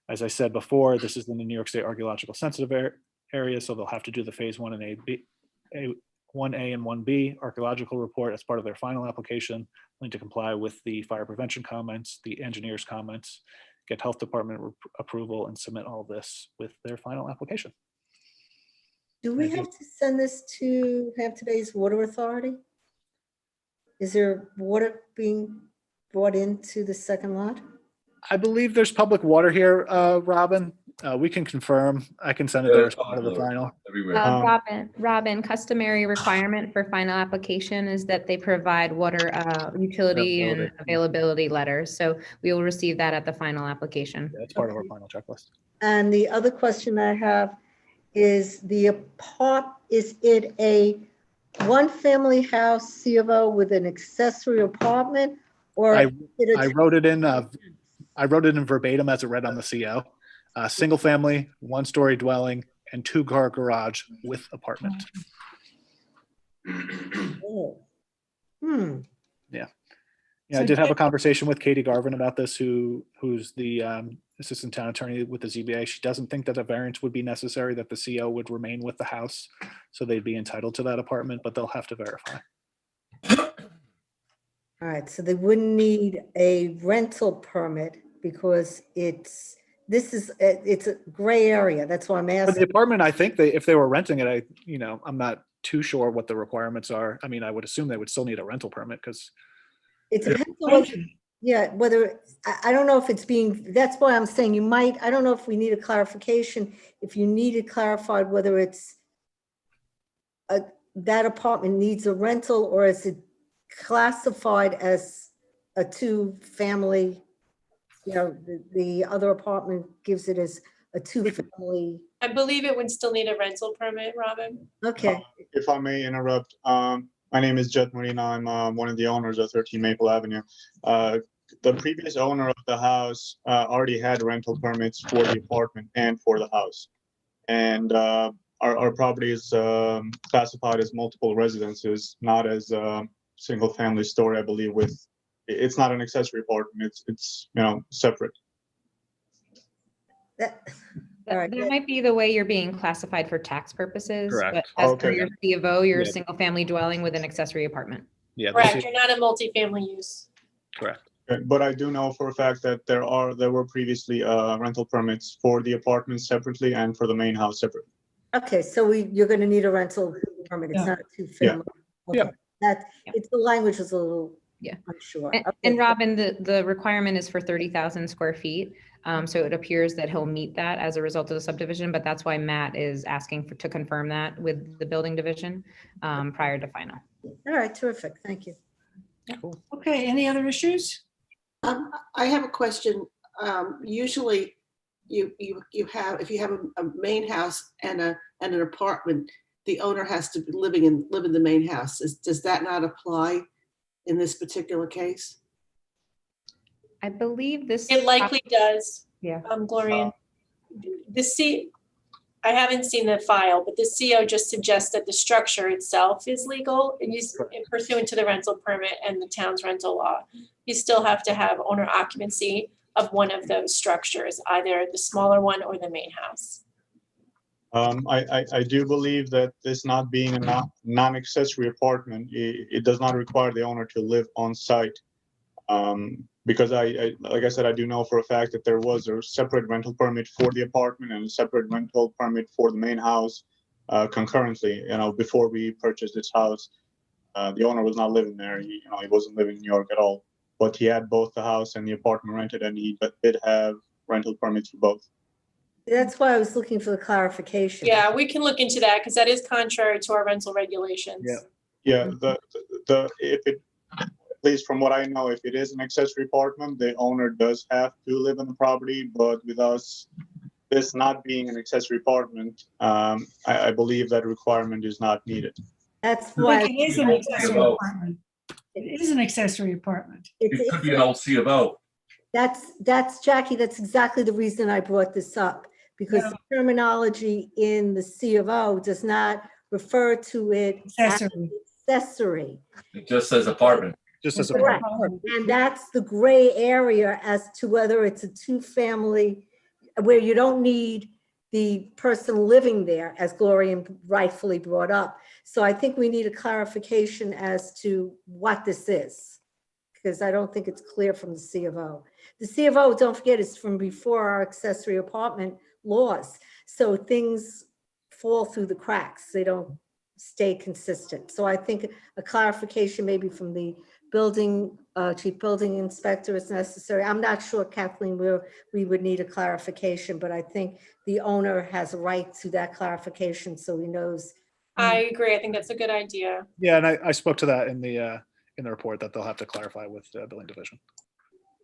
As I said before, this is in the New York State archaeological sensitive area, so they'll have to do the phase 1A and 1B archaeological report as part of their final application. Need to comply with the fire prevention comments, the engineer's comments, get health department approval, and submit all this with their final application. Do we have to send this to Hampton Bays Water Authority? Is there water being brought into the second lot? I believe there's public water here, Robin. We can confirm. I can send it there as part of the final. Robin, customary requirement for final application is that they provide water utility and availability letters. So we will receive that at the final application. That's part of our final checklist. And the other question I have is is it a one-family house C of O with an accessory apartment, or I wrote it in verbatim as it read on the CO. Single family, one-story dwelling, and two-car garage with apartment. Yeah. I did have a conversation with Katie Garvin about this, who's the assistant town attorney with the ZBA. She doesn't think that a variance would be necessary, that the CO would remain with the house, so they'd be entitled to that apartment, but they'll have to verify. All right, so they wouldn't need a rental permit because it's a gray area. That's why I'm But asking. the apartment, I think if they were renting it, I'm not too sure what the requirements are. I mean, I would assume they would still need a rental permit because It depends on whether I don't know if it's being, that's why I'm saying you might, I don't know if we need a clarification, if you needed clarified whether it's that apartment needs a rental, or is it classified as a two-family, the other apartment gives it as a two-family. I believe it would still need a rental permit, Robin. Okay. If I may interrupt, my name is Jet Marina. I'm one of the owners of 13 Maple Avenue. The previous owner of the house already had rental permits for the apartment and for the house. And our property is classified as multiple residences, not as a single family story, I believe. It's not an accessory apartment. It's separate. That might be the way you're being classified for tax purposes. Correct. But as per your C of O, you're a single family dwelling with an accessory apartment. Yeah. Correct. You're not a multifamily use. Correct. But I do know for a fact that there were previously rental permits for the apartment separately and for the main house separately. Okay, so you're going to need a rental permit. It's not a two-family. Yeah. It's the language is a little unsure. And Robin, the requirement is for 30,000 square feet. So it appears that he'll meet that as a result of the subdivision, but that's why Matt is asking to confirm that with the building division prior to final. All right, terrific. Thank you. Cool. Okay, any other issues? I have a question. Usually you have, if you have a main house and an apartment, the owner has to live in the main house. Does that not apply in this particular case? I believe this. It likely does. Yeah. Gloria, I haven't seen the file, but the CO just suggests that the structure itself is legal and pursuant to the rental permit and the town's rental law. You still have to have owner occupancy of one of those structures, either the smaller one or the main house. I do believe that this not being a non-accessory apartment, it does not require the owner to live on site. Because like I said, I do know for a fact that there was a separate rental permit for the apartment and a separate rental permit for the main house concurrently. Before we purchased this house, the owner was not living there. He wasn't living in New York at all. But he had both the house and the apartment rented, and he did have rental permits for both. That's why I was looking for the clarification. Yeah, we can look into that because that is contrary to our rental regulations. Yeah. least from what I know, if it is an accessory apartment, the owner does have to live in the property, but with us, this not being an accessory apartment, I believe that requirement is not needed. That's I why. think it is an accessory apartment. It is an accessory apartment. It could be an old C of O. That's Jackie, that's exactly the reason I brought this up, because the terminology in the C of O does not refer to it as accessory. It just says apartment. Just as a Correct. And that's the gray area as to whether it's a two-family, where you don't need the person living there, as Gloria rightfully brought up. So I think we need a clarification as to what this is, because I don't think it's clear from the C of O. The C of O, don't forget, is from before our accessory apartment laws. So things fall through the cracks. They don't stay consistent. So I think a clarification maybe from the chief building inspector is necessary. I'm not sure, Kathleen, where we would need a clarification, but I think the owner has a right to that clarification so he knows. I agree. I think that's a good idea. Yeah, and I spoke to that in the report that they'll have to clarify with the building division.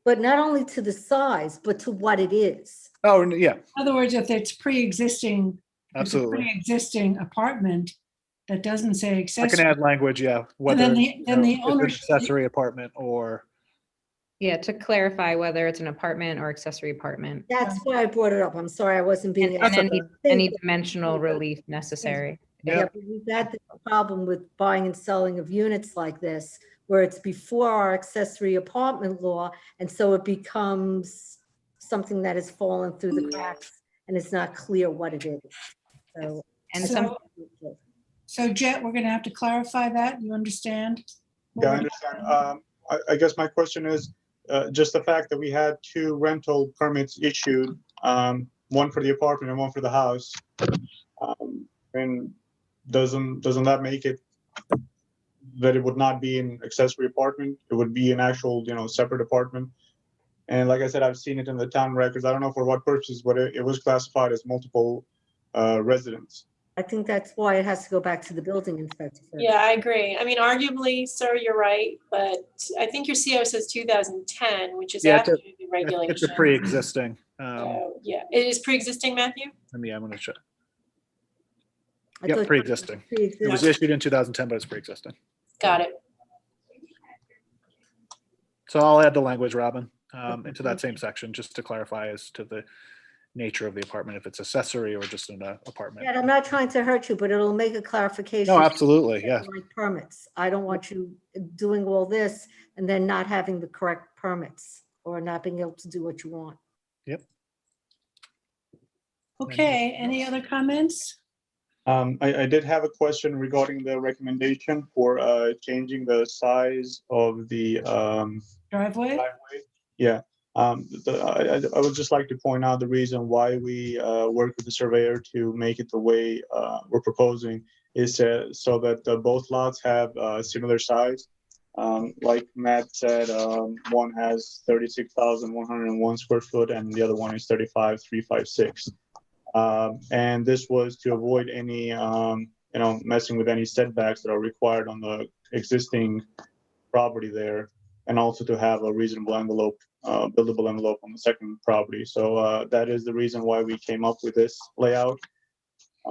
But not only to the size, but to what it is. Oh, yeah. In other words, if it's pre-existing, Absolutely. Pre-existing apartment that doesn't say I accessory. can add language, yeah. Whether then the if it's owner an accessory apartment or. Yeah, to clarify whether it's an apartment or accessory apartment. That's why I brought it up. I'm sorry, I wasn't being. And any dimensional relief necessary. Yeah, but we've had the problem with buying and selling of units like this, where it's before our accessory apartment law, and so it becomes something that has fallen through the cracks, and it's not clear what it is. So Jet, we're going to have to clarify that. You understand? Yeah, I understand. I guess my question is just the fact that we had 2 rental permits issued, one for the apartment and one for the house. And doesn't that make it that it would not be an accessory apartment? It would be an actual, separate apartment. And like I said, I've seen it in the town records. I don't know for what purposes, but it was classified as multiple residents. I think that's why it has to go back to the building inspector. Yeah, I agree. I mean, arguably, sir, you're right, but I think your CO says 2010, which is after the regulation. It's a pre-existing. Yeah, it is pre-existing, Matthew? I'm going to check. I Yeah, thought pre-existing. It was issued in 2010, but it's pre-existing. Got it. So I'll add the language, Robin, into that same section, just to clarify as to the nature of the apartment, if it's accessory or just an apartment. Yeah, I'm not trying to hurt you, but it'll make a clarification. No, absolutely, yeah. Like permits. I don't want you doing all this and then not having the correct permits or not being able to do what you want. Yep. Okay, any other comments? I did have a question regarding the recommendation for changing the size of the Driveway? Yeah. I would just like to point out the reason why we work with the surveyor to make it the way we're proposing is so that both lots have similar size. Like Matt said, one has 36,101 square foot and the other one is 35,356. And this was to avoid any, messing with any setbacks that are required on the existing property there, and also to have a reasonable envelope, buildable envelope on the second property. So that is the reason why we came up with this layout.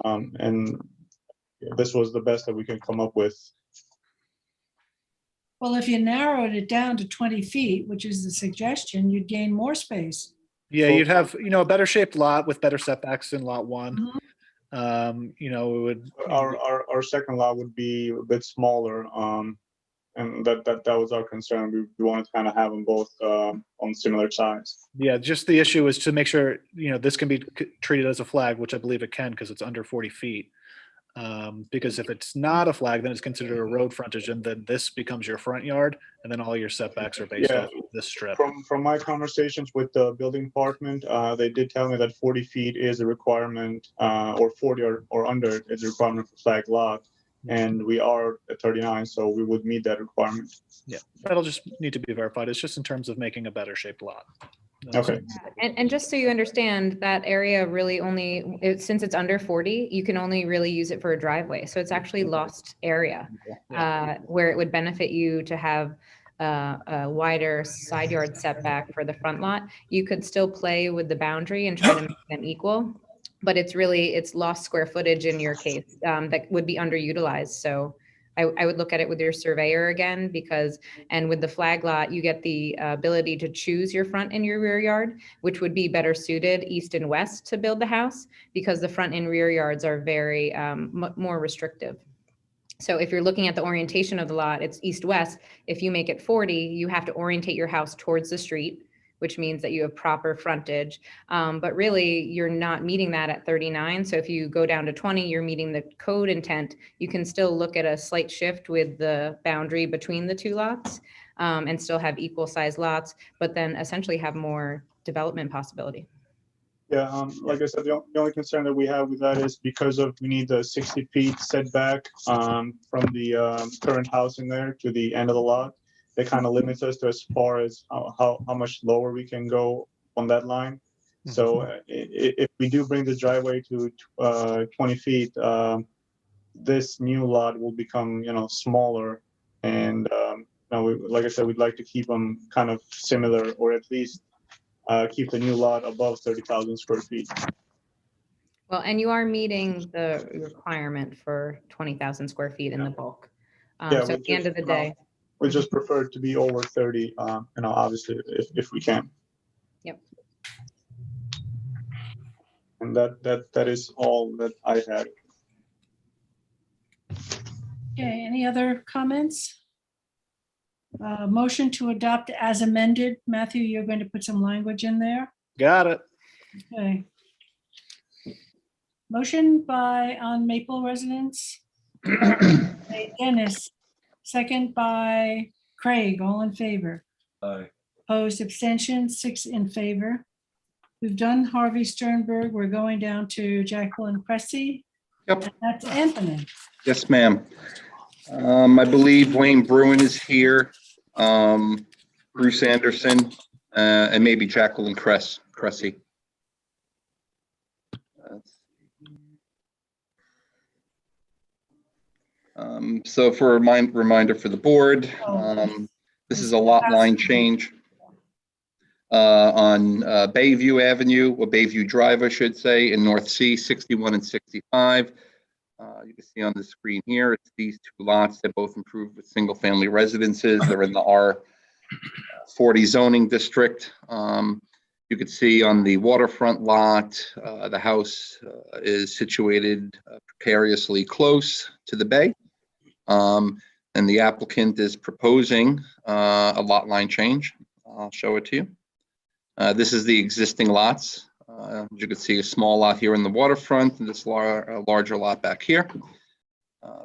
And this was the best that we could come up with. Well, if you narrowed it down to 20 feet, which is the suggestion, you'd gain more space. Yeah, you'd have, a better shaped lot with better setbacks in lot 1. It would. Our second lot would be a bit smaller, and that was our concern. We wanted to kind of have them both on similar size. Yeah, just the issue is to make sure this can be treated as a flag, which I believe it can because it's under 40 feet. Because if it's not a flag, then it's considered a road frontage, and then this becomes your front yard, and then all your setbacks are based off of this strip. From my conversations with the building department, they did tell me that 40 feet is a requirement, or 40 or under is a requirement for flag lot, and we are at 39, so we would meet that requirement. Yeah, that'll just need to be verified. It's just in terms of making a better shaped lot. Okay. And just so you understand, that area really only, since it's under 40, you can only really use it for a driveway. So it's actually lost area where it would benefit you to have a wider side yard setback for the front lot, you could still play with the boundary and try to make them equal. But it's lost square footage in your case that would be underutilized. So I would look at it with your surveyor again, and with the flag lot, you get the ability to choose your front and your rear yard, which would be better suited east and west to build the house, because the front and rear yards are very more restrictive. So if you're looking at the orientation of the lot, it's east-west. If you make it 40, you have to orientate your house towards the street, which means that you have proper frontage. But really, you're not meeting that at 39. So if you go down to 20, you're meeting the code intent. You can still look at a slight shift with the boundary between the two lots and still have equal size lots, but then essentially have more development possibility. Yeah, like I said, the only concern that we have with that is because we need the 60 feet setback from the current house in there to the end of the lot. That kind of limits us to as far as how much lower we can go on that line. So if we do bring the driveway to 20 feet, this new lot will become, smaller. And like I said, we'd like to keep them kind of similar, or at least keep the new lot above 30,000 square feet. Well, and you are meeting the requirement for 20,000 square feet in the bulk. So at the end of the day, we just prefer to be over 30, obviously, if we can. Yep. And that is all that I had. Okay, any other comments? Motion to adopt as amended. Matthew, you're going to put some language in there. Got it. Okay. Motion on Maple residents. Dennis, second by Craig, all in favor. Aye. Opposed, abstentions, 6 in favor. We've done Harvey Sternberg. We're going down to Jacqueline Cressy. Yep. And that's Anthony. Yes, ma'am. I believe Wayne Bruin is here, Bruce Anderson, and maybe Jacqueline Cressy. So for a reminder for the board, this is a lot line change on Bayview Avenue, or Bayview Drive, I should say, in North Sea, 61 and 65. You can see on the screen here, it's these two lots that both improved with single-family residences. They're in the R40 zoning district. You can see on the waterfront lot, the house is situated precariously close to the bay. And the applicant is proposing a lot line change. I'll show it to you. This is the existing lots. As you can see, a small lot here in the waterfront and this larger lot back here.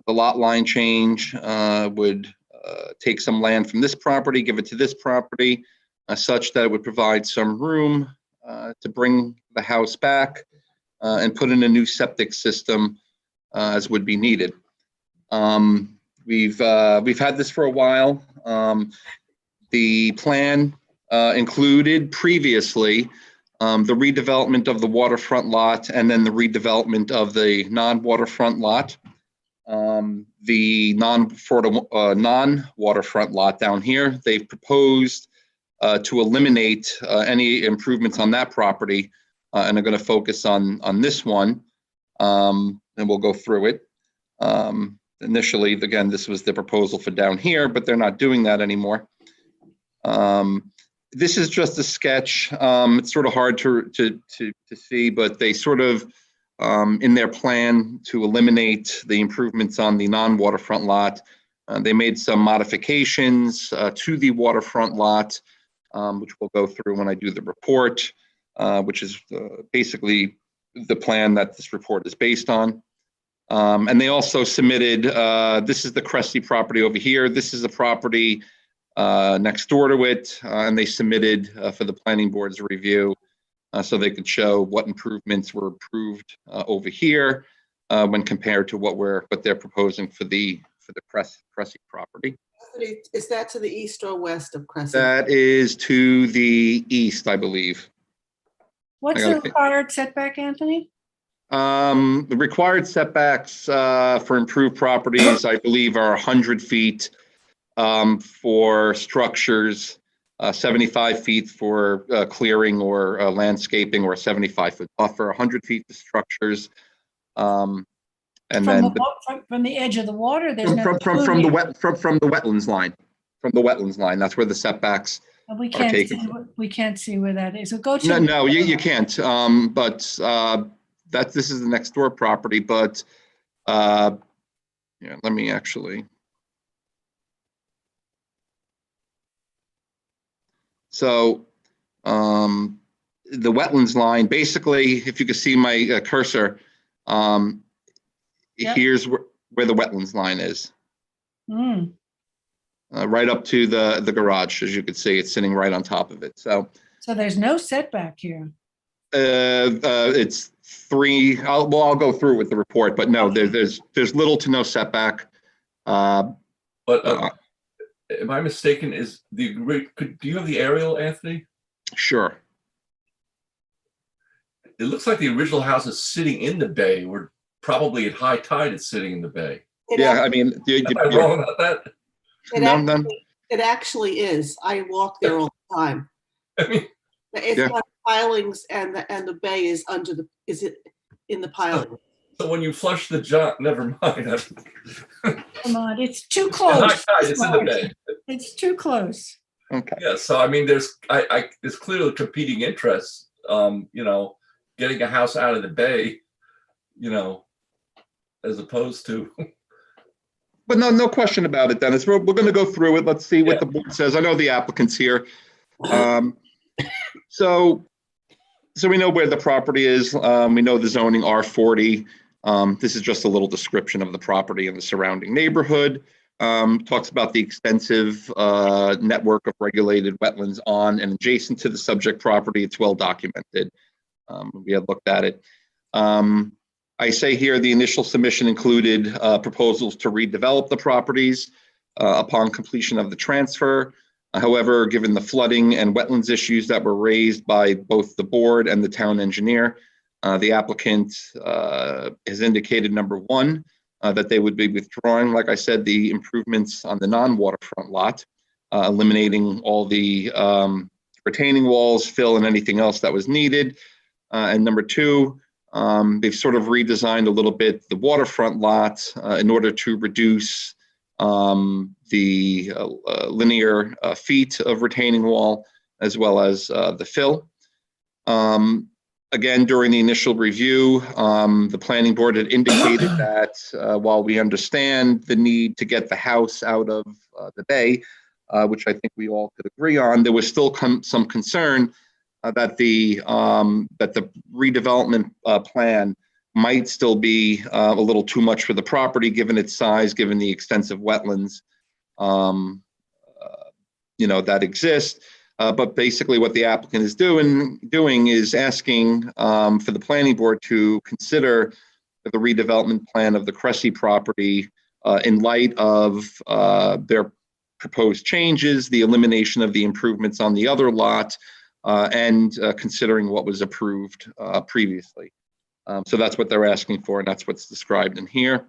The lot line change would take some land from this property, give it to this property, such that it would provide some room to bring the house back and put in a new septic system as would be needed. We've had this for a while. The plan included previously the redevelopment of the waterfront lot and then the redevelopment of the non-waterfront lot. The non-waterfront lot down here, they've proposed to eliminate any improvements on that property and are going to focus on this one, and we'll go through it. Initially, again, this was the proposal for down here, but they're not doing that anymore. This is just a sketch. It's sort of hard to see, but they sort of, in their plan to eliminate the improvements on the non-waterfront lot, they made some modifications to the waterfront lot, which we'll go through when I do the report, which is basically the plan that this report is based on. And they also submitted, this is the Cressy property over here. This is a property next door to it, and they submitted for the planning board's review so they could show what improvements were approved over here when compared to what they're proposing for the Cressy property. Is that to the east or west of Cressy? That is to the east, I believe. What's the required setback, Anthony? The required setbacks for improved properties, I believe, are 100 feet for structures, 75 feet for clearing or landscaping, or a 75-foot buffer, 100 feet for structures. And then From the edge of the water, there's from no. from the wetlands line, that's where the setbacks And we are can't taken. see, we can't see where that is. So go to. No, you can't. But this is the next door property, but yeah, let me actually. So the wetlands line, basically, if you can see my cursor, Yep. here's where the wetlands line is. Mm. Right up to the garage, as you can see, it's sitting right on top of it. So there's no setback here. it's 3. I'll go through with the report, but no, there's little to no setback. But am I mistaken? Do you have the aerial, Anthony? Sure. It looks like the original house is sitting in the bay, or probably at high tide it's sitting in the bay. Yeah, I mean, am I wrong about that? It actually is. I walk there all the time. I mean, it's got pilings, and the bay is in the piling. So when you flush the junk, never mind. Come on, it's too close. High tide, it's in the bay. It's too close. Okay. Yeah, so I mean, there's clearly competing interests. Getting a house out of the bay, as opposed to. But no question about it, Dennis. We're going to go through it. Let's see what the board says. I know the applicant's here. So we know where the property is. We know the zoning R40. This is just a little description of the property and the surrounding neighborhood. Talks about the extensive network of regulated wetlands on and adjacent to the subject property. It's well documented. We had looked at it. I say here the initial submission included proposals to redevelop the properties upon completion of the transfer. However, given the flooding and wetlands issues that were raised by both the board and the town engineer, the applicant has indicated, number one, that they would be withdrawing, like I said, the improvements on the non-waterfront lot, eliminating all the retaining walls, fill, and anything else that was needed. And number two, they've sort of redesigned a little bit the waterfront lot in order to reduce the linear feet of retaining wall, as well as the fill. Again, during the initial review, the planning board had indicated that while we understand the need to get the house out of the bay, which I think we all could agree on, there was still some concern that the redevelopment plan might still be a little too much for the property, given its size, given the extensive wetlands, that exist. But basically what the applicant is doing is asking for the planning board to consider the redevelopment plan of the Cressy property in light of their proposed changes, the elimination of the improvements on the other lot, and considering what was approved previously. So that's what they're asking for, and that's what's described in here.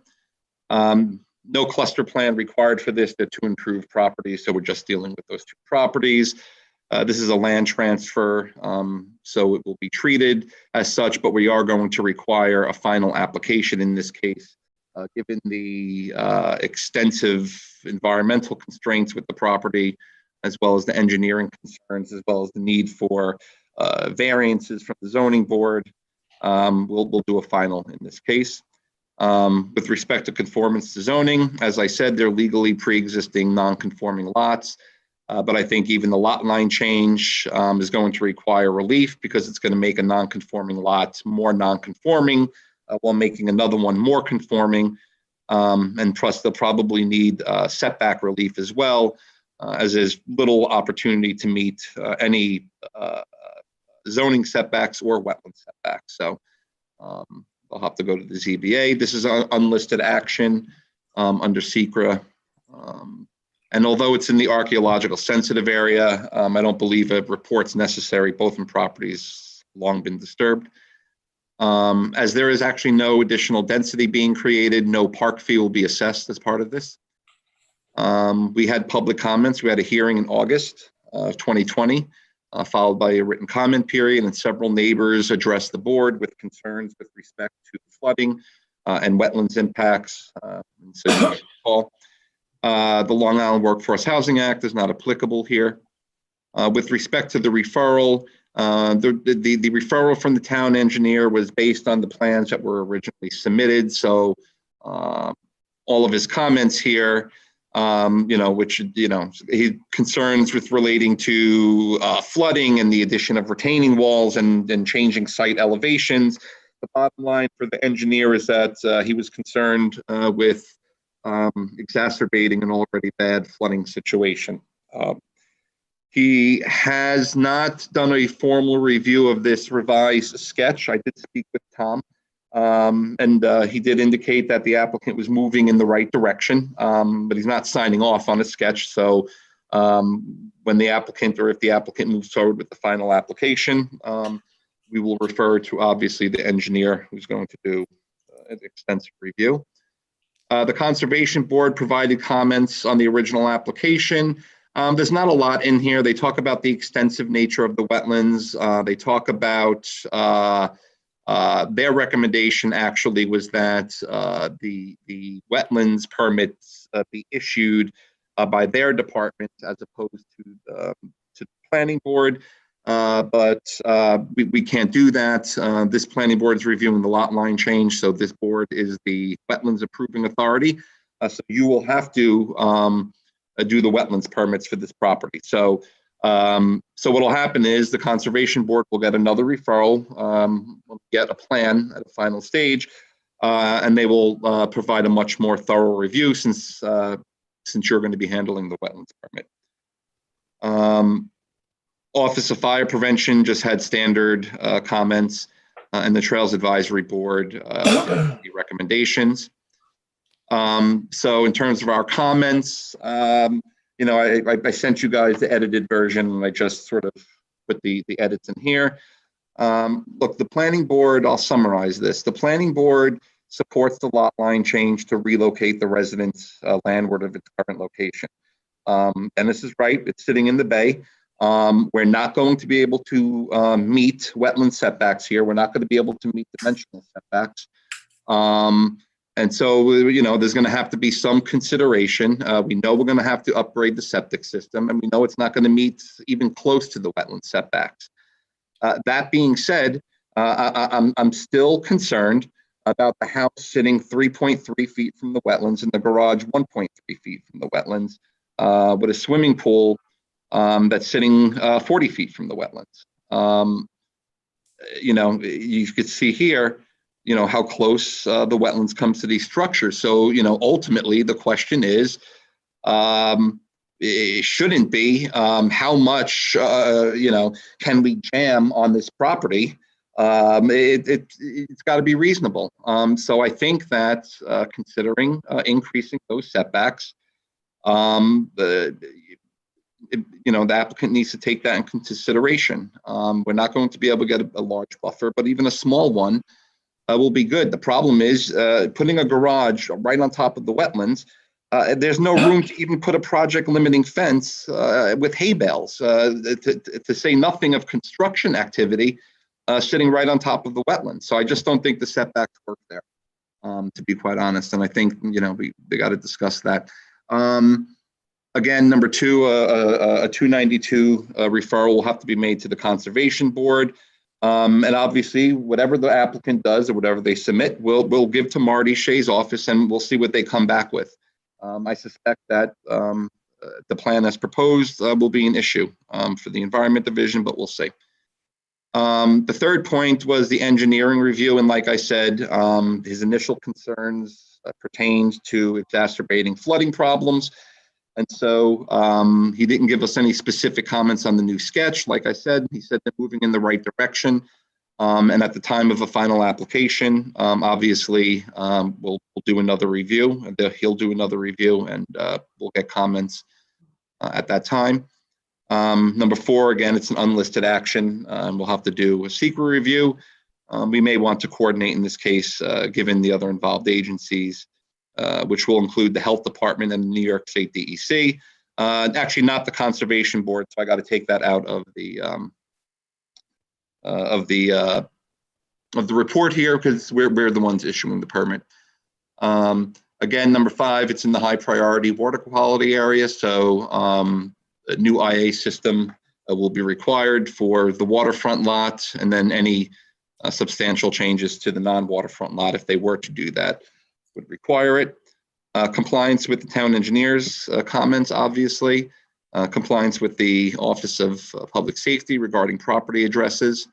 No cluster plan required for this. They're two improved properties, so we're just dealing with those two properties. This is a land transfer, so it will be treated as such, but we are going to require a final application in this case, given the extensive environmental constraints with the property, as well as the engineering concerns, as well as the need for variances from the zoning board. We'll do a final in this case. With respect to conformance to zoning, as I said, they're legally pre-existing non-conforming lots. But I think even the lot line change is going to require relief, because it's going to make a non-conforming lot more non-conforming while making another one more conforming. And plus, they'll probably need setback relief as well, as there's little opportunity to meet any zoning setbacks or wetland setbacks. So they'll have to go to the ZBA. This is an unlisted action under SECRA. And although it's in the archaeological sensitive area, I don't believe a report's necessary. Both in properties long been disturbed. As there is actually no additional density being created, no park fee will be assessed as part of this. We had public comments. We had a hearing in August of 2020, followed by a written comment period, and several neighbors addressed the board with concerns with respect to flooding and wetlands impacts. The Long Island Workforce Housing Act is not applicable here. With respect to the referral, the referral from the town engineer was based on the plans that were originally submitted. So all of his comments here, which, he concerns with relating to flooding and the addition of retaining walls and changing site elevations. The bottom line for the engineer is that he was concerned with exacerbating an already bad flooding situation. He has not done a formal review of this revised sketch. I did speak with Tom, and he did indicate that the applicant was moving in the right direction, but he's not signing off on a sketch. So when the applicant, or if the applicant moves forward with the final application, we will refer to obviously the engineer who's going to do an extensive review. The Conservation Board provided comments on the original application. There's not a lot in here. They talk about the extensive nature of the wetlands. They talk about their recommendation actually was that the wetlands permits be issued by their department as opposed to the planning board. But we can't do that. This planning board is reviewing the lot line change. So this board is the wetlands approving authority. So you will have to do the wetlands permits for this property. So so what will happen is the Conservation Board will get another referral, will get a plan at a final stage, and they will provide a much more thorough review since you're going to be handling the wetlands permit. Office of Fire Prevention just had standard comments, and the Trails Advisory Board recommendations. So in terms of our comments, I sent you guys the edited version, and I just sort of put the edits in here. Look, the planning board, I'll summarize this. The planning board supports the lot line change to relocate the residents landward of its current location. And this is right, it's sitting in the bay. We're not going to be able to meet wetland setbacks here. We're not going to be able to meet dimensional setbacks. And so, there's going to have to be some consideration. We know we're going to have to upgrade the septic system, and we know it's not going to meet even close to the wetland setbacks. That being said, I'm still concerned about the house sitting 3.3 feet from the wetlands and the garage 1.3 feet from the wetlands, with a swimming pool that's sitting 40 feet from the wetlands. You could see here, how close the wetlands comes to these structures. So, ultimately the question is, it shouldn't be, how much, can we jam on this property? It's got to be reasonable. So I think that considering increasing those setbacks, the applicant needs to take that into consideration. We're not going to be able to get a large buffer, but even a small one will be good. The problem is putting a garage right on top of the wetlands. There's no room to even put a project limiting fence with hay bales, to say nothing of construction activity sitting right on top of the wetlands. So I just don't think the setbacks work there, to be quite honest. And I think, they got to discuss that. Again, number two, a 292 referral will have to be made to the Conservation Board. And obviously, whatever the applicant does or whatever they submit, we'll give to Marty Shea's office, and we'll see what they come back with. I suspect that the plan as proposed will be an issue for the Environment Division, but we'll see. The third point was the engineering review, and like I said, his initial concerns pertained to exacerbating flooding problems. And so he didn't give us any specific comments on the new sketch. Like I said, he said they're moving in the right direction. And at the time of a final application, obviously, we'll do another review. He'll do another review, and we'll get comments at that time. Number four, again, it's an unlisted action, and we'll have to do a secret review. We may want to coordinate in this case, given the other involved agencies. which will include the Health Department and the New York State DEC. Actually, not the Conservation Board, so I got to take that out of the report here because we're the ones issuing the permit. Again, number 5, it's in the high priority water quality area, so a new IA system will be required for the waterfront lot, and then any substantial changes to the non-waterfront lot, if they were to do that, would require it. Compliance with the town engineer's comments, obviously. Compliance with the Office of Public Safety regarding property addresses.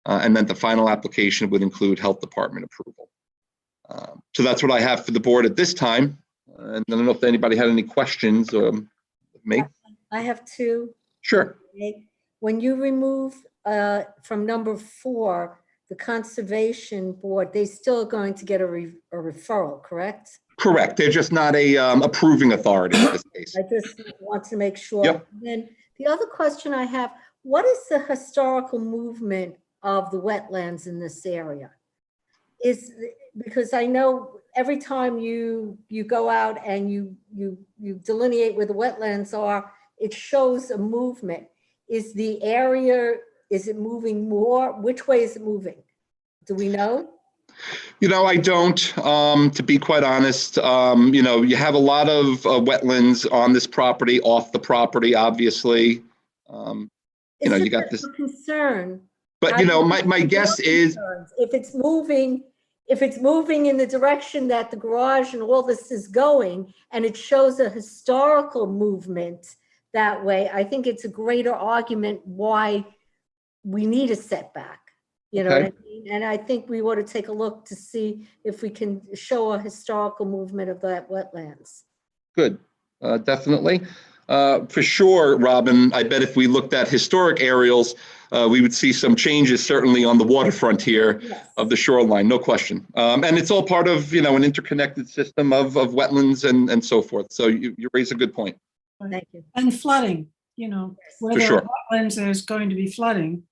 And then the final application would include Health Department approval. So that's what I have for the board at this time. And I don't know if anybody had any questions. Me? I have 2. Sure. When you remove from number 4, the Conservation Board, they still are going to get a referral, correct? Correct. They're just not a approving authority in this case. I just want to make sure. Yep. Then the other question I have, what is the historical movement of the wetlands in this area? Because I know every time you go out and you delineate where the wetlands are, it shows a movement. Is the area, is it moving more? Which way is it moving? Do we know? You know, I don't, to be quite honest. You know, you have a lot of wetlands on this property, off the property, obviously. You know, you got this concern. But, you know, my guess is if it's moving in the direction that the garage and all this is going, and it shows a historical movement that way, I think it's a greater argument why we need a setback. You know what I mean? And I think we ought to take a look to see if we can show a historical movement of that wetlands. Good, definitely. For sure, Robin, I bet if we looked at historic aerials, we would see some changes certainly on the waterfront here of the shoreline, no question. And it's all part of, you know, an interconnected system of wetlands and so forth. So you raise a good point. Thank you. And flooding, you know, where there are wetlands, there's going to be flooding.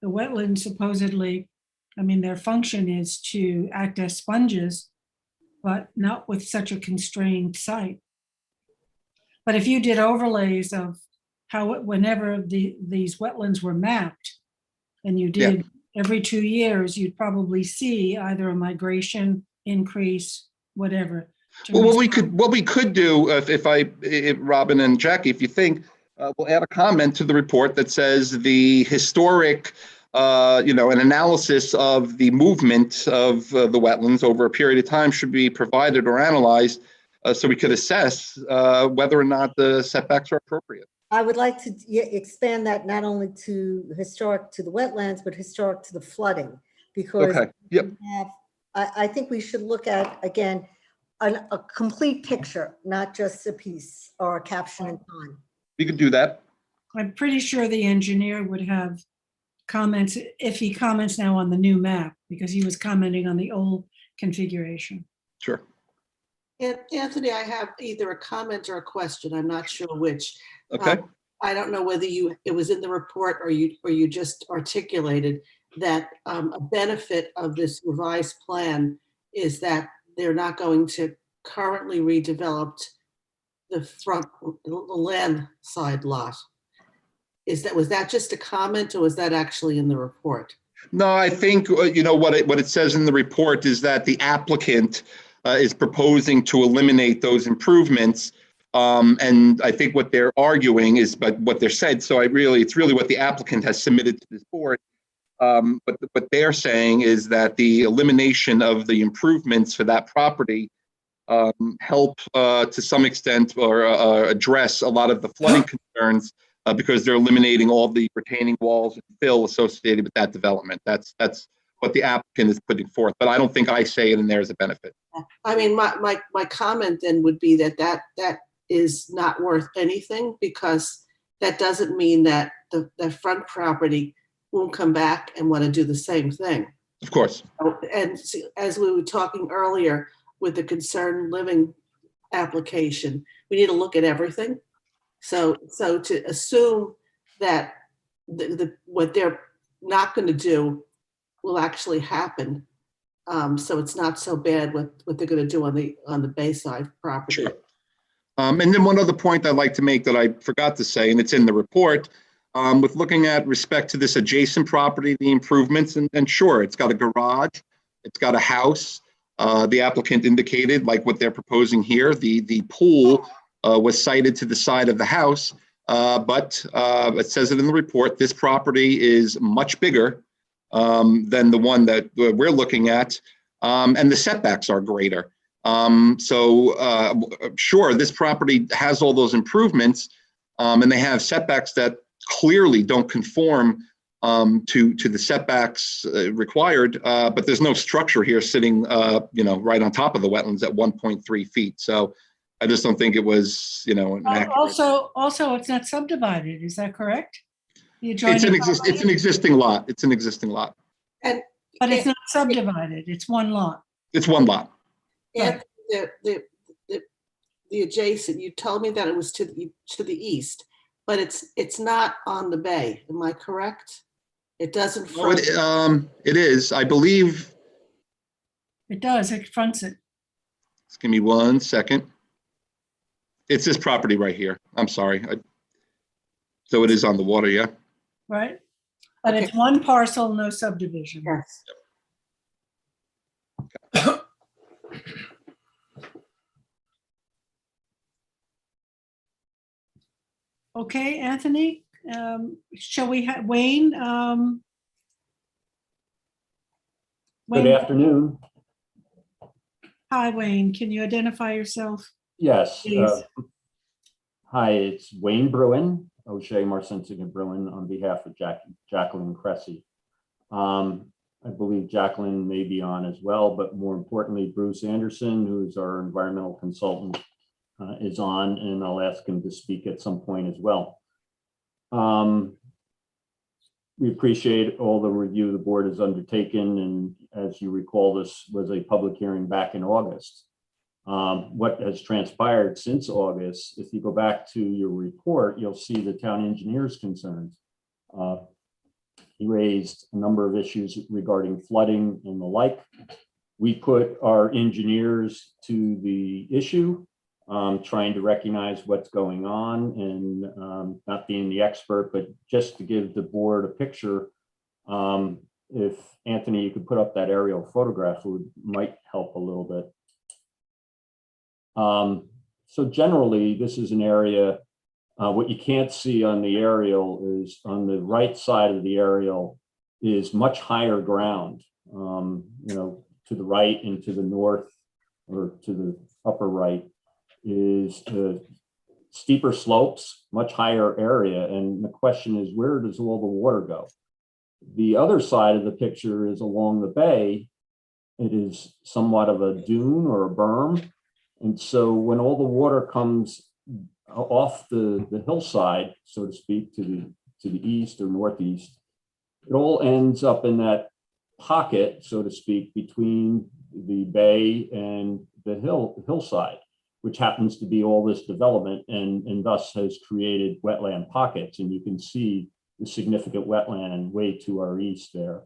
The wetlands supposedly, I mean, their function is to act as sponges, but not with such a constrained site. But if you did overlays of how, whenever these wetlands were mapped, and you did every 2 years, you'd probably see either a migration increase, whatever. Well, what we could do, if Robin and Jackie, if you think, we'll add a comment to the report that says the historic, you know, an analysis of the movement of the wetlands over a period of time should be provided or analyzed, so we could assess whether or not the setbacks are appropriate. I would like to expand that not only to historic to the wetlands, but historic to the flooding, because I think we should look at, again, a complete picture, not just a piece or a caption in time. You could do that. I'm pretty sure the engineer would have comments, if he comments now on the new map, because he was commenting on the old configuration. Sure. And Anthony, I have either a comment or a question. I'm not sure which. Okay. I don't know whether it was in the report or you just articulated that a benefit of this revised plan is that they're not going to currently redevelop the front, the land side lot. Was that just a comment, or was that actually in the report? No, I think, you know, what it says in the report is that the applicant is proposing to eliminate those improvements. And I think what they're arguing is, but what they're said, so it's really what the applicant has submitted to this board. But what they're saying is that the elimination of the improvements for that property help to some extent or address a lot of the flooding concerns because they're eliminating all the retaining walls and fill associated with that development. That's what the applicant is putting forth, but I don't think I say it in there as a benefit. I mean, my comment then would be that is not worth anything, because that doesn't mean that the front property won't come back and want to do the same thing. Of course. And as we were talking earlier with the concerned living application, we need to look at everything. So to assume that what they're not going to do will actually happen, So it's not so bad what they're going to do on the Bayside property. Sure. And then one other point I'd like to make that I forgot to say, and it's in the report, with looking at respect to this adjacent property, the improvements, and sure, it's got a garage, it's got a house. The applicant indicated, like what they're proposing here, the pool was sited to the side of the house, but it says it in the report, this property is much bigger than the one that we're looking at, and the setbacks are greater. Sure, this property has all those improvements, and they have setbacks that clearly don't conform to the setbacks required, but there's no structure here sitting, right on top of the wetlands at 1.3 feet. So I just don't think it was, an accurate. Also, it's not subdivided. Is that correct? The It's adjoining an existing lot. It's an existing lot. But it's not subdivided. It's one lot. It's one lot. And the adjacent, you told me that it was to the east, but it's not on the bay. Am I correct? It doesn't front. It is, I believe. It does. It fronts it. Just give me 1 second. It's this property right here. I'm sorry. So it is on the water, yeah? Right? But it's one parcel, no subdivision. Yes. Okay, Anthony, shall we have Wayne? Good afternoon. Hi, Wayne. Can you identify yourself? Yes. Please. Hi, it's Wayne Bruin, O'Shea Marcinsigan Bruin, on behalf of Jacqueline Cressy. I believe Jacqueline may be on as well, but more importantly, Bruce Anderson, who's our environmental consultant, is on, and I'll ask him to speak at some point as well. We appreciate all the review the board has undertaken, and as you recall, this was a public hearing back in August. What has transpired since August, if you go back to your report, you'll see the town engineer's concerns. He raised a number of issues regarding flooding and the like. We put our engineers to the issue, trying to recognize what's going on and not being the expert, but just to give the board a picture. If Anthony, you could put up that aerial photograph, might help a little bit. So generally, this is an area, what you can't see on the aerial is on the right side of the aerial is much higher ground, to the right and to the north or to the upper right is steeper slopes, much higher area. And the question is, where does all the water go? The other side of the picture is along the bay. It is somewhat of a dune or a berm. And so when all the water comes off the hillside, so to speak, to the east or northeast, it all ends up in that pocket, so to speak, between the bay and the hillside, which happens to be all this development and thus has created wetland pockets. And you can see the significant wetland way to our east there.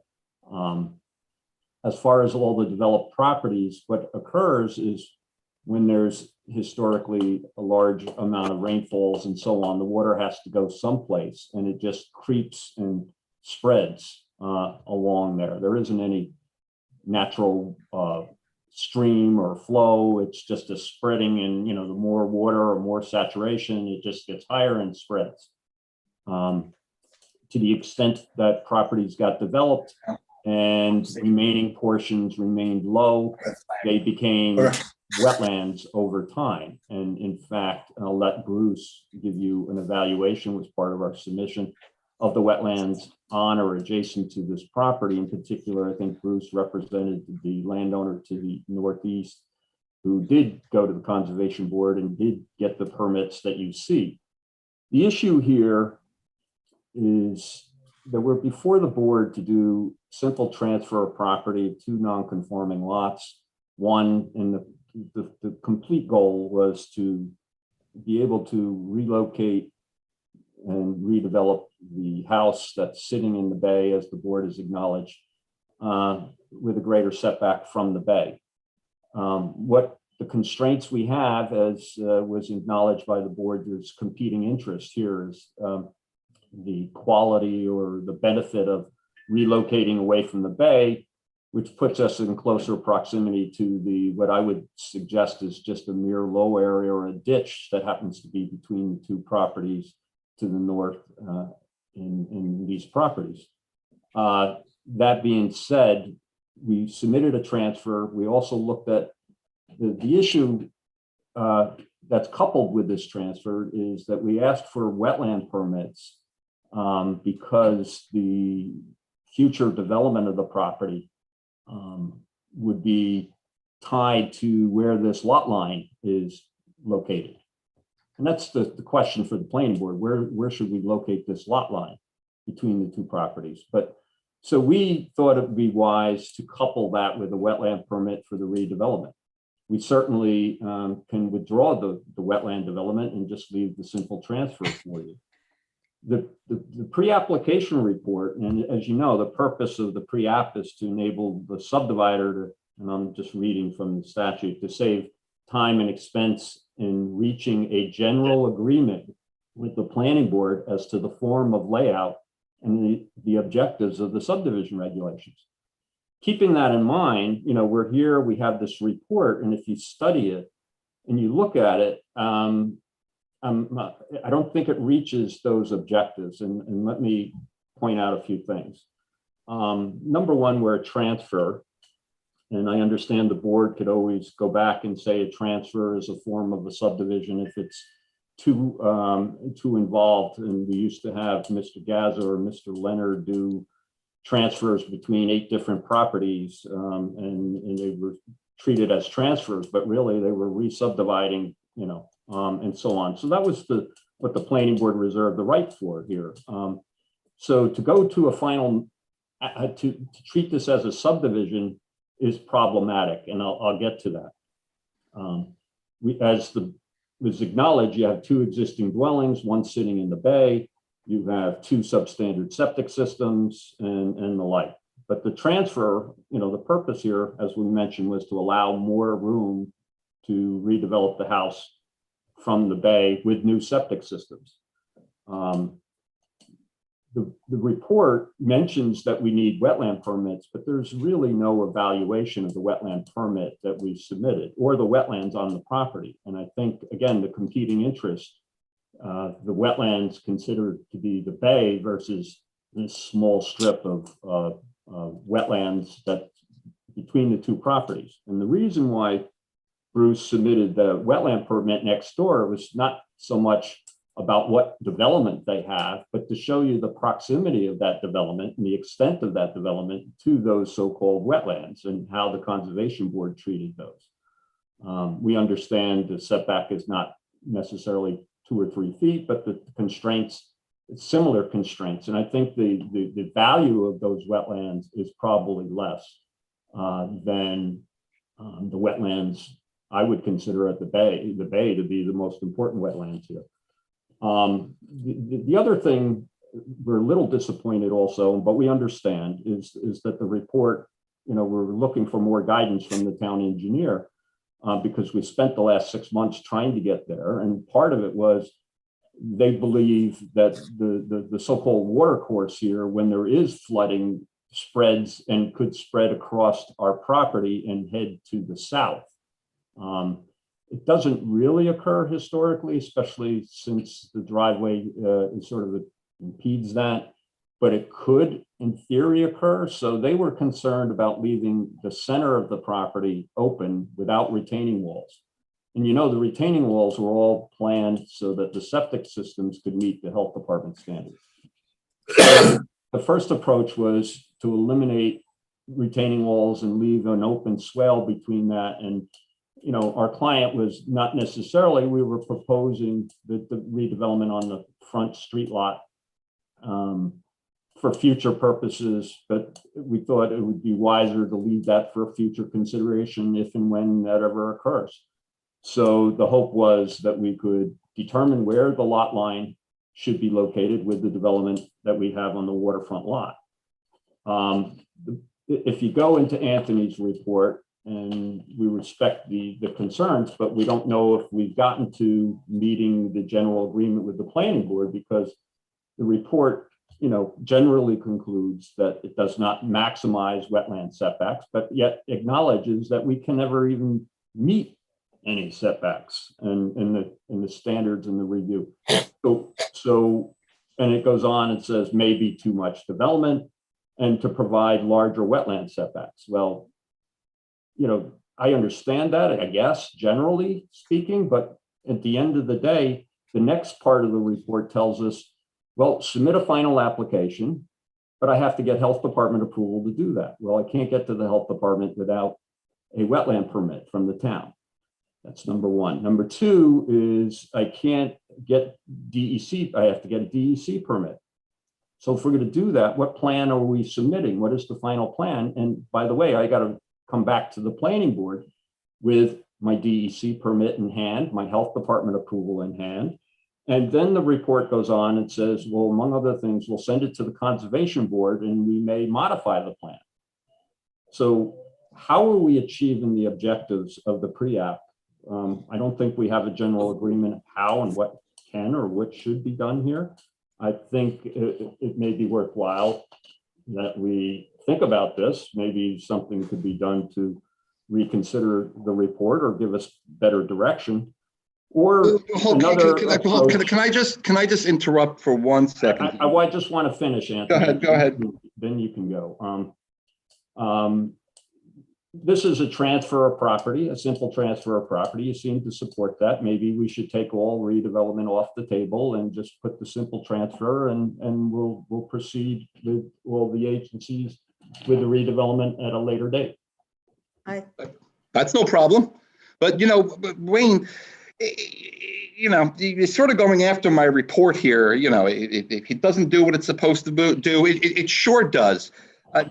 As far as all the developed properties, what occurs is when there's historically a large amount of rainfalls and so on, the water has to go someplace and it just creeps and spreads along there. There isn't any natural stream or flow. It's just a spreading, and the more water or more saturation, it just gets higher and spreads. To the extent that properties got developed and remaining portions remained low, they became wetlands over time. And in fact, I'll let Bruce give you an evaluation, was part of our submission, of the wetlands on or adjacent to this property. In particular, I think Bruce represented the landowner to the northeast who did go to the conservation board and did get the permits that you see. The issue here is that we're before the board to do simple transfer of property of two non-conforming lots. One, and the complete goal was to be able to relocate and redevelop the house that's sitting in the bay, as the board has acknowledged, with a greater setback from the bay. What the constraints we have, as was acknowledged by the board, there's competing interest here is the quality or the benefit of relocating away from the bay, which puts us in closer proximity to what I would suggest is just a mere low area or a ditch that happens to be between the two properties to the north in these properties. That being said, we submitted a transfer. We also looked at the issue that's coupled with this transfer is that we asked for wetland permits because the future development of the property would be tied to where this lot line is located. And that's the question for the planning board. Where should we locate this lot line between the two properties? But so we thought it would be wise to couple that with a wetland permit for the redevelopment. We certainly can withdraw the wetland development and just leave the simple transfer for you. The pre-application report, and as you know, the purpose of the pre-app is to enable the subdivider to, and I'm just reading from the statute, to save time and expense in reaching a general agreement with the planning board as to the form of layout and the objectives of the subdivision regulations. Keeping that in mind, you know, we're here, we have this report, and if you study it and you look at it, I don't think it reaches those objectives. And let me point out a few things. Number one, we're a transfer. And I understand the board could always go back and say a transfer is a form of a subdivision if it's too involved. And we used to have Mr. Gaza or Mr. Leonard do transfers between 8 different properties, and they were treated as transfers, but really they were re-subdividing, you know, and so on. So that was what the planning board reserved the right for here. So to go to a final, to treat this as a subdivision is problematic, and I'll get to that. As was acknowledged, you have 2 existing dwellings, one sitting in the bay, you have 2 substandard septic systems and the like. But the transfer, you know, the purpose here, as we mentioned, was to allow more room to redevelop the house from the bay with new septic systems. The report mentions that we need wetland permits, but there's really no evaluation of the wetland permit that we submitted or the wetlands on the property. And I think, again, the competing interest, the wetlands considered to be the bay versus this small strip of wetlands that between the 2 properties. And the reason why Bruce submitted the wetland permit next door was not so much about what development they have, but to show you the proximity of that development and the extent of that development to those so-called wetlands and how the conservation board treated those. We understand the setback is not necessarily 2 or 3 feet, but the constraints, similar constraints. And I think the value of those wetlands is probably less than the wetlands I would consider at the bay to be the most important wetlands here. The other thing we're a little disappointed also, but we understand is that the report, you know, we're looking for more guidance from the town engineer because we spent the last 6 months trying to get there. And part of it was they believe that the so-called water course here, when there is flooding, spreads and could spread across our property and head to the south. It doesn't really occur historically, especially since the driveway sort of impedes that, but it could in theory occur. So they were concerned about leaving the center of the property open without retaining walls. And you know, the retaining walls were all planned so that the septic systems could meet the health department standards. So the first approach was to eliminate retaining walls and leave an open swale between that. And you know, our client was not necessarily, we were proposing the redevelopment on the front street lot for future purposes, but we thought it would be wiser to leave that for future consideration if and when that ever occurs. So the hope was that we could determine where the lot line should be located with the development that we have on the waterfront lot. if you go into Anthony's report, and we respect the concerns, but we don't know if we've gotten to meeting the general agreement with the planning board, because the report, generally concludes that it does not maximize wetland setbacks, but yet acknowledges that we can never even meet any setbacks and in the standards in the review. So, and it goes on and says maybe too much development and to provide larger wetland setbacks. Well, I understand that, I guess, generally speaking, but at the end of the day, the next part of the report tells us, well, submit a final application, but I have to get health department approval to do that. Well, I can't get to the health department without a wetland permit from the town. That's number one. Number two is I can't get DEC, I have to get a DEC permit. So if we're going to do that, what plan are we submitting? What is the final plan? And by the way, I got to come back to the planning board with my DEC permit in hand, my health department approval in hand. And then the report goes on and says, well, among other things, we'll send it to the conservation board and we may modify the plan. So how are we achieving the objectives of the pre-app? I don't think we have a general agreement how and what can or what should be done here. I think it may be worthwhile that we think about this. Maybe something could be done to reconsider the report or give us better direction. Or another can I just interrupt for 1 second? I just want to finish, Anthony. Go ahead. Then you can go. This is a transfer of property, a simple transfer of property. You seem to support that. Maybe we should take all redevelopment off the table and just put the simple transfer, and we'll proceed with all the agencies with the redevelopment at a later date. That's no problem. But Wayne, you're sort of going after my report here. It doesn't do what it's supposed to do. It sure does.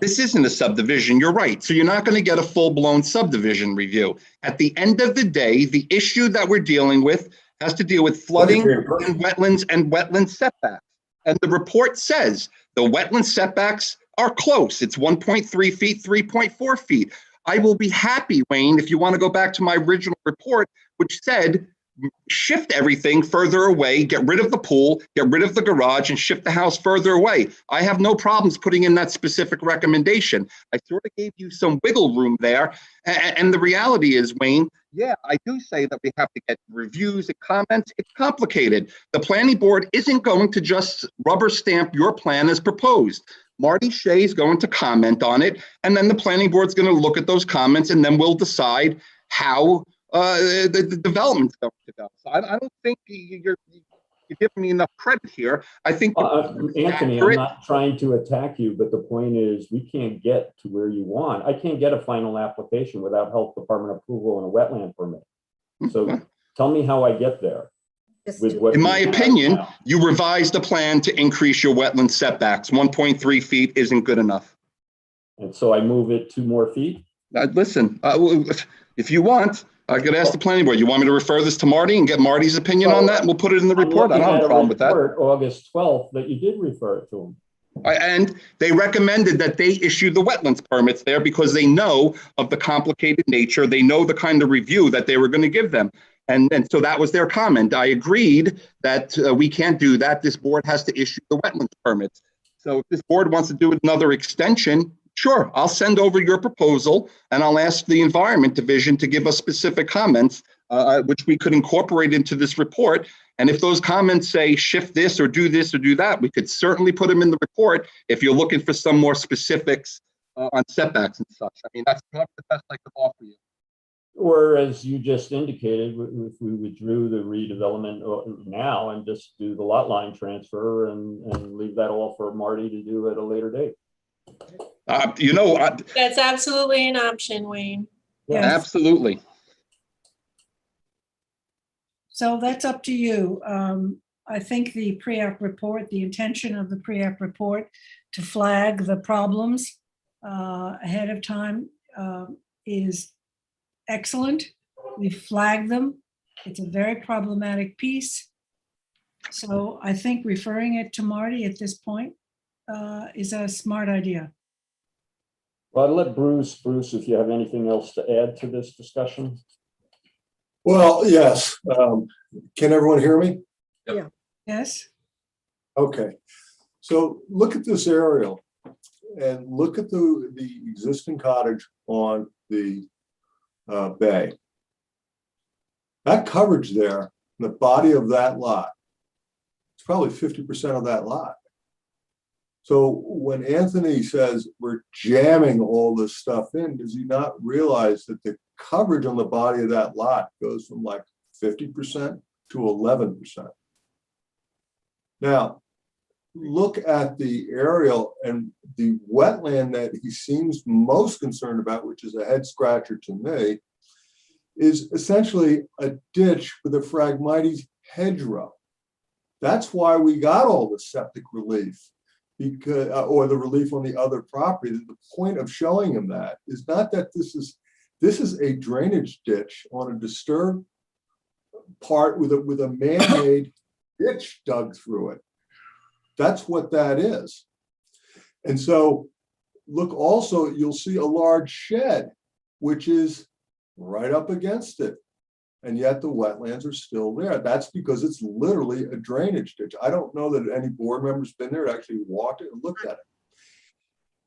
This isn't a subdivision, you're right. So you're not going to get a full-blown subdivision review. At the end of the day, the issue that we're dealing with has to deal with flooding and wetland setbacks. And the report says the wetland setbacks are close. It's 1.3 feet, 3.4 feet. I will be happy, Wayne, if you want to go back to my original report, which said shift everything further away, get rid of the pool, get rid of the garage, and shift the house further away. I have no problems putting in that specific recommendation. I sort of gave you some wiggle room there. And the reality is, Wayne, yeah, I do say that we have to get reviews and comments. It's complicated. The planning board isn't going to just rubber stamp your plan as proposed. Marty Shea is going to comment on it, and then the planning board's going to look at those comments, and then we'll decide how the development's going to go. So I don't think you're giving me enough credit here. I think Anthony, I'm not trying to attack you, but the point is we can't get to where you want. I can't get a final application without health department approval and a wetland permit. So tell me how I get there. In my opinion, you revised the plan to increase your wetland setbacks. 1.3 feet isn't good enough. And so I move it 2 more feet? Listen, if you want, I could ask the planning board. You want me to refer this to Marty and get Marty's opinion on that? And we'll put it in the report. I don't have a problem with that. August 12th that you did refer it to him. And they recommended that they issue the wetlands permits there because they know of the complicated nature. They know the kind of review that they were going to give them. And so that was their comment. I agreed that we can't do that. This board has to issue the wetlands permits. So if this board wants to do another extension, sure, I'll send over your proposal and I'll ask the Environment Division to give us specific comments, which we could incorporate into this report. And if those comments say shift this or do that, we could certainly put them in the report if you're looking for some more specifics on setbacks and such. I mean, that's the best I could offer you. Or as you just indicated, if we withdrew the redevelopment now and just do the lot line transfer and leave that all for Marty to do at a later date. That's absolutely an option, Wayne. Yes. Absolutely. So that's up to you. I think the pre-app report, the intention of the pre-app report to flag the problems ahead of time is excellent. We flagged them. It's a very problematic piece. So I think referring it to Marty at this point is a smart idea. Well, I'll let Bruce, if you have anything else to add to this discussion. Well, yes. Can everyone hear me? Yeah. Yes. Okay. So look at this aerial and look at the existing cottage on the bay. That coverage there, the body of that lot, it's probably 50% of that lot. So when Anthony says we're jamming all this stuff in, does he not realize that the coverage on the body of that lot goes from like 50% to 11%? Now, look at the aerial and the wetland that he seems most concerned about, which is a head scratcher to me, is essentially a ditch with a Phragmites hedgerow. That's why we got all the septic relief, because or the relief on the other property. The point of showing him that is not that this is a drainage ditch on a disturbed part with a man-made ditch dug through it. That's what that is. And so look also, you'll see a large shed, which is right up against it. And yet the wetlands are still there. That's because it's literally a drainage ditch. I don't know that any board member's been there to actually walked it and looked at it.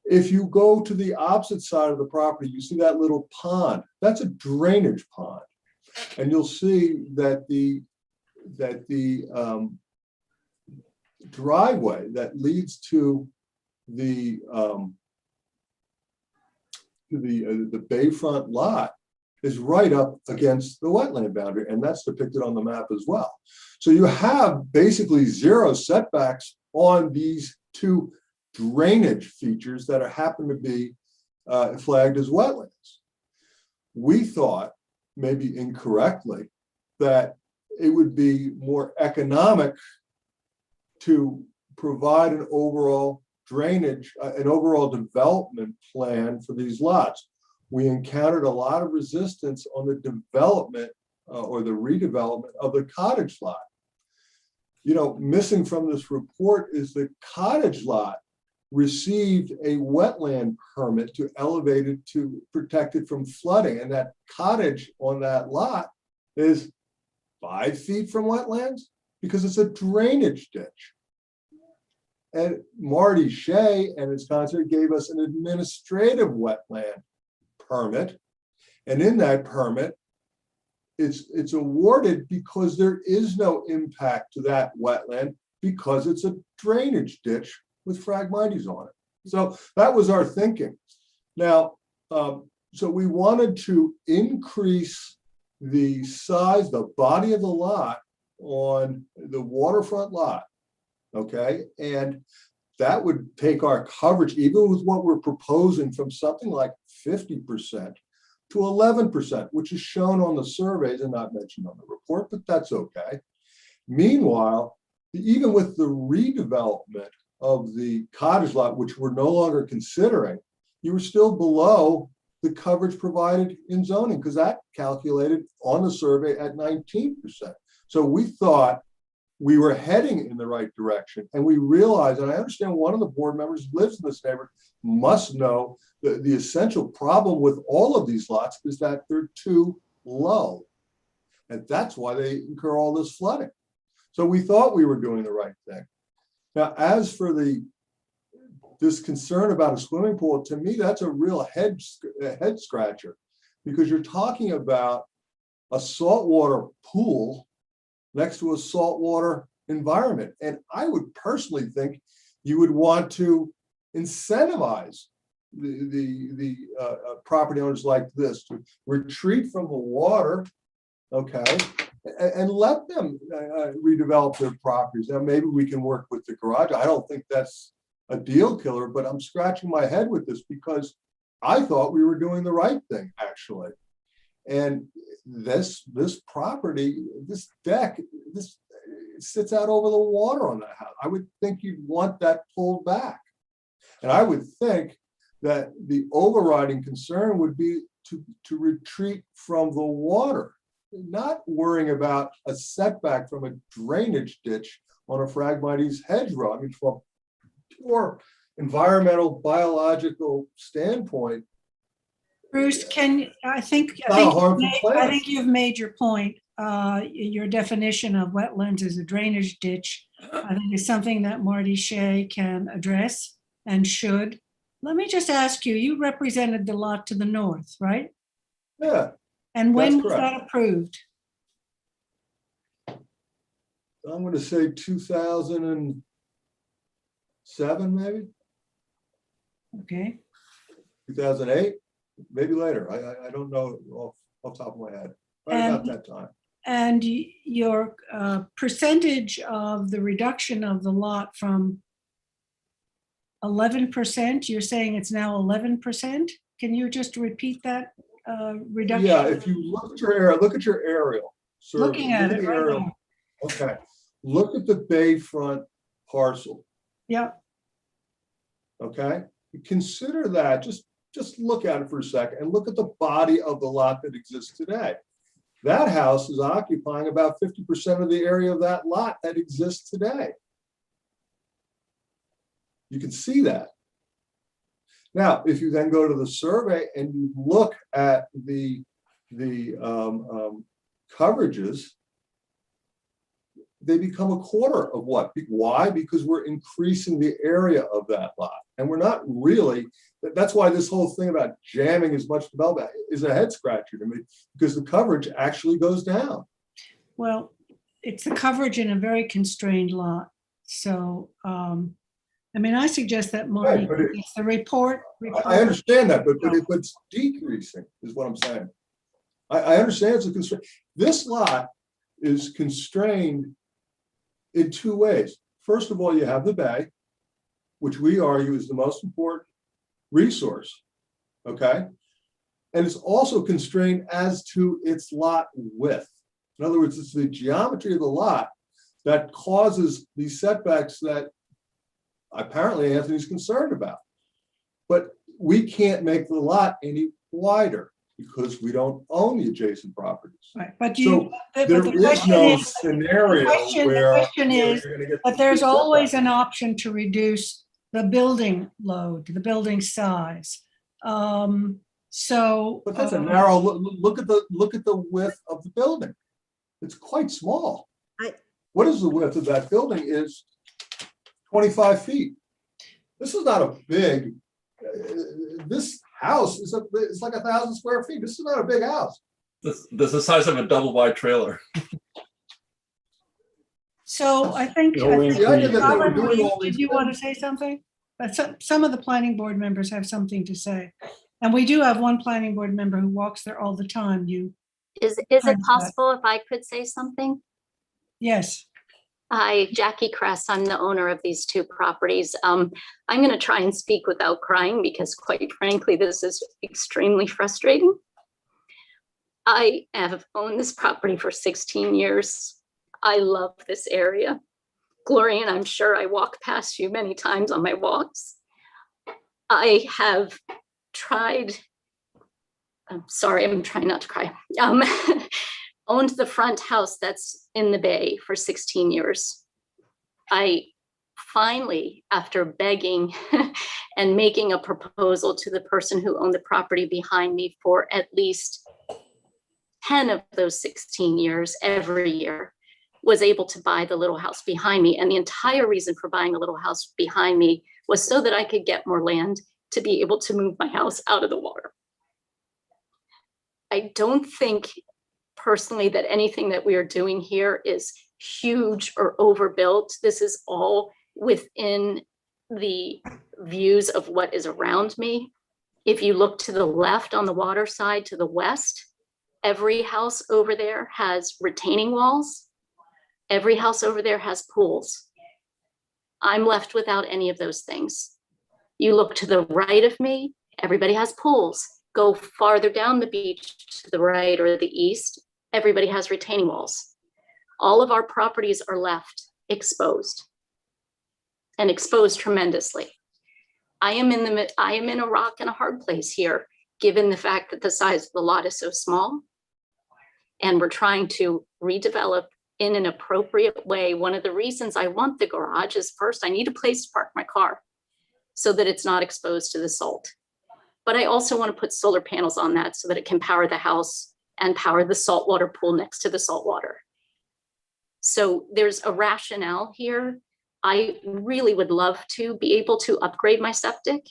If you go to the opposite side of the property, you see that little pond. That's a drainage pond. And you'll see that the driveway that leads to the bayfront lot is right up against the wetland boundary, and that's depicted on the map as well. So you have basically zero setbacks on these two drainage features that happen to be flagged as wetlands. We thought, maybe incorrectly, that it would be more economic to provide an overall drainage, an overall development plan for these lots. We encountered a lot of resistance on the development or the redevelopment of the cottage lot. You know, missing from this report is the cottage lot received a wetland permit to elevate it to protect it from flooding. And that cottage on that lot is 5 feet from wetlands because it's a drainage ditch. And Marty Shea and his concert gave us an administrative wetland permit. And in that permit, it's awarded because there is no impact to that wetland because it's a drainage ditch with Phragmites on it. So that was our thinking. Now, so we wanted to increase the size, the body of the lot on the waterfront lot. Okay, and that would take our coverage, even with what we're proposing, from something like 50% to 11%, which is shown on the surveys and not mentioned on the report, but that's okay. Meanwhile, even with the redevelopment of the cottage lot, which we're no longer considering, you were still below the coverage provided in zoning, because that calculated on the survey at 19%. So we thought we were heading in the right direction. And we realized, and I understand one of the board members who lives in this neighborhood must know that the essential problem with all of these lots is that they're too low. And that's why they incur all this flooding. So we thought we were doing the right thing. Now, as for this concern about a swimming pool, to me, that's a real head scratcher, because you're talking about a saltwater pool next to a saltwater environment. And I would personally think you would want to incentivize the property owners like this to retreat from the water, okay, and let them redevelop their properties. Now, maybe we can work with the garage. I don't think that's a deal killer, but I'm scratching my head with this because I thought we were doing the right thing, actually. And this property, this deck, this sits out over the water on that house. I would think you'd want that pulled back. And I would think that the overriding concern would be to retreat from the water, not worrying about a setback from a drainage ditch on a Phragmites hedgerow. I mean, from pure environmental, biological standpoint, Bruce, I think not a harmful I place. think you've made your point. Your definition of wetlands as a drainage ditch, I think is something that Marty Shea can address and should. Let me just ask you, you represented the lot to the north, right? Yeah, And when that's was correct. that approved? I'm going to say 2007, maybe Okay. 2008, maybe later. I don't know off the top of my head. Right about that time. And your percentage of the reduction of the lot from 11%, you're saying it's now 11%? Can you just repeat that reduction? Yeah, if you look at your aerial. Survey. Looking at Look it the right aerial. now. Okay. Look at the bayfront parcel. Yep. Okay. Consider that. Just look at it for a second and look at the body of the lot that exists today. That house is occupying about 50% of the area of that lot that exists today. You can see that. Now, if you then go to the survey and you look at the coverages, they become a quarter of what? Why? Because we're increasing the area of that lot. And we're not really, that's why this whole thing about jamming as much development is a head scratcher to me, because the coverage actually goes down. Well, it's the coverage in a very constrained lot. So, I mean, I suggest that Marty, Right, it's the report. I understand that, but it's decreasing is what I'm saying. I understand it's a constraint. This lot is constrained in two ways. First of all, you have the bay, which we argue is the most important resource, okay? And it's also constrained as to its lot width. In other words, it's the geometry of the lot that causes these setbacks that apparently Anthony's concerned about. But we can't make the lot any wider because we don't own the adjacent properties. Right, but there is no scenario where the question is, you're gonna get but there's these always setbacks. an option to reduce the building load, the building size. So, But that's a narrow look at the width of the building. It's quite small. What is the width of that building? Is 25 feet. This is not a big. This house is like 1,000 square feet. This is not a big house. This is the size of a double wide trailer. So I think, Robin, did you want to say something? But some of the planning board members have something to say. And we do have one planning board member who walks there all the time. Is it possible if I could say something? Yes. Hi, Jackie Kress. I'm the owner of these two properties. I'm going to try and speak without crying because quite frankly, this is extremely frustrating. I have owned this property for 16 years. I love this area. Gloria, and I'm sure I walk past you many times on my walks. I have tried, I'm sorry, I'm trying not to cry. Owned the front house that's in the bay for 16 years. I finally, after begging and making a proposal to the person who owned the property behind me for at least 10 of those 16 years, every year, was able to buy the little house behind me. And the entire reason for buying a little house behind me was so that I could get more land to be able to move my house out of the water. I don't think personally that anything that we are doing here is huge or overbuilt. This is all within the views of what is around me. If you look to the left on the water side to the west, every house over there has retaining walls. Every house over there has pools. I'm left without any of those things. You look to the right of me, everybody has pools. Go farther down the beach to the right or the east, everybody has retaining walls. All of our properties are left exposed and exposed tremendously. I am in a rock and a hard place here, given the fact that the size of the lot is so small. And we're trying to redevelop in an appropriate way. One of the reasons I want the garage is first, I need a place to park my car. so that it's not exposed to the salt. But I also want to put solar panels on that so that it can power the house and power the saltwater pool next to the saltwater. So there's a rationale here. I really would love to be able to upgrade my septic.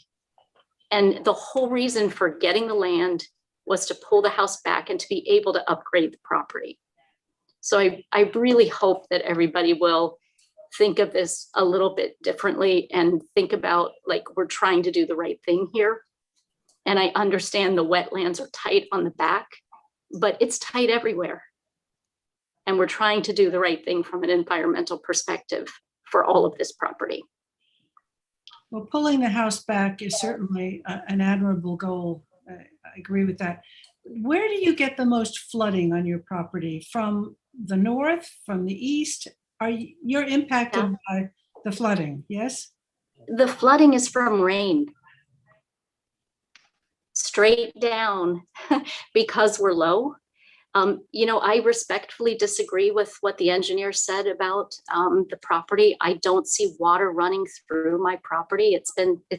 And the whole reason for getting the land was to pull the house back and to be able to upgrade the property. So I really hope that everybody will think of this a little bit differently and think about, like, we're trying to do the right thing here. And I understand the wetlands are tight on the back, but it's tight everywhere. And we're trying to do the right thing from an environmental perspective for all of this property. Well, pulling the house back is certainly an admirable goal. I agree with that. Where do you get the most flooding on your property? From the north, from the east? You're impacted by the flooding, yes? The flooding is from rain. Straight down because we're low. You know, I respectfully disagree with what the engineer said about the property. I don't see water running through my property. It's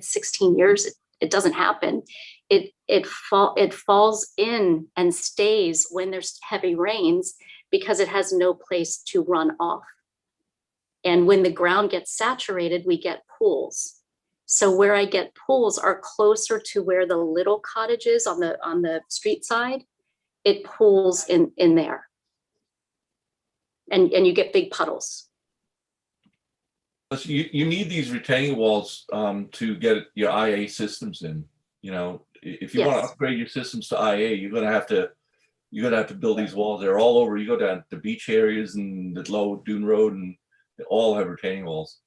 16 years. It doesn't happen. It falls in and stays when there's heavy rains because it has no place to run off. And when the ground gets saturated, we get pools. So where I get pools are closer to where the little cottage is on the street side. It pools in there. And you get big puddles. You need these retaining walls to get your IA systems in. You know, if you want to upgrade your systems to IA, you're gonna have to build these walls. They're all over. You go down to beach areas and the low dune road, and they all have retaining walls.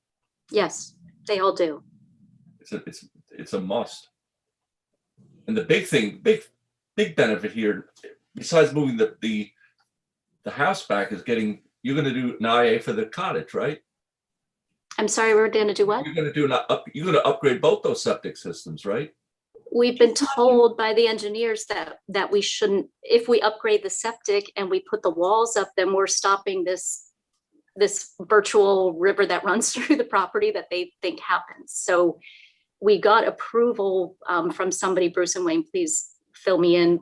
Yes, they all do. It's a must. And the big benefit here, besides moving the house back, is you're going to do an IA for the cottage, right? I'm sorry, we're going to do what? You're going to upgrade both those septic systems, right? We've been told by the engineers that we shouldn't, if we upgrade the septic and we put the walls up, then we're stopping this virtual river that runs through the property that they think happens. So we got approval from somebody, Bruce and Wayne, please fill in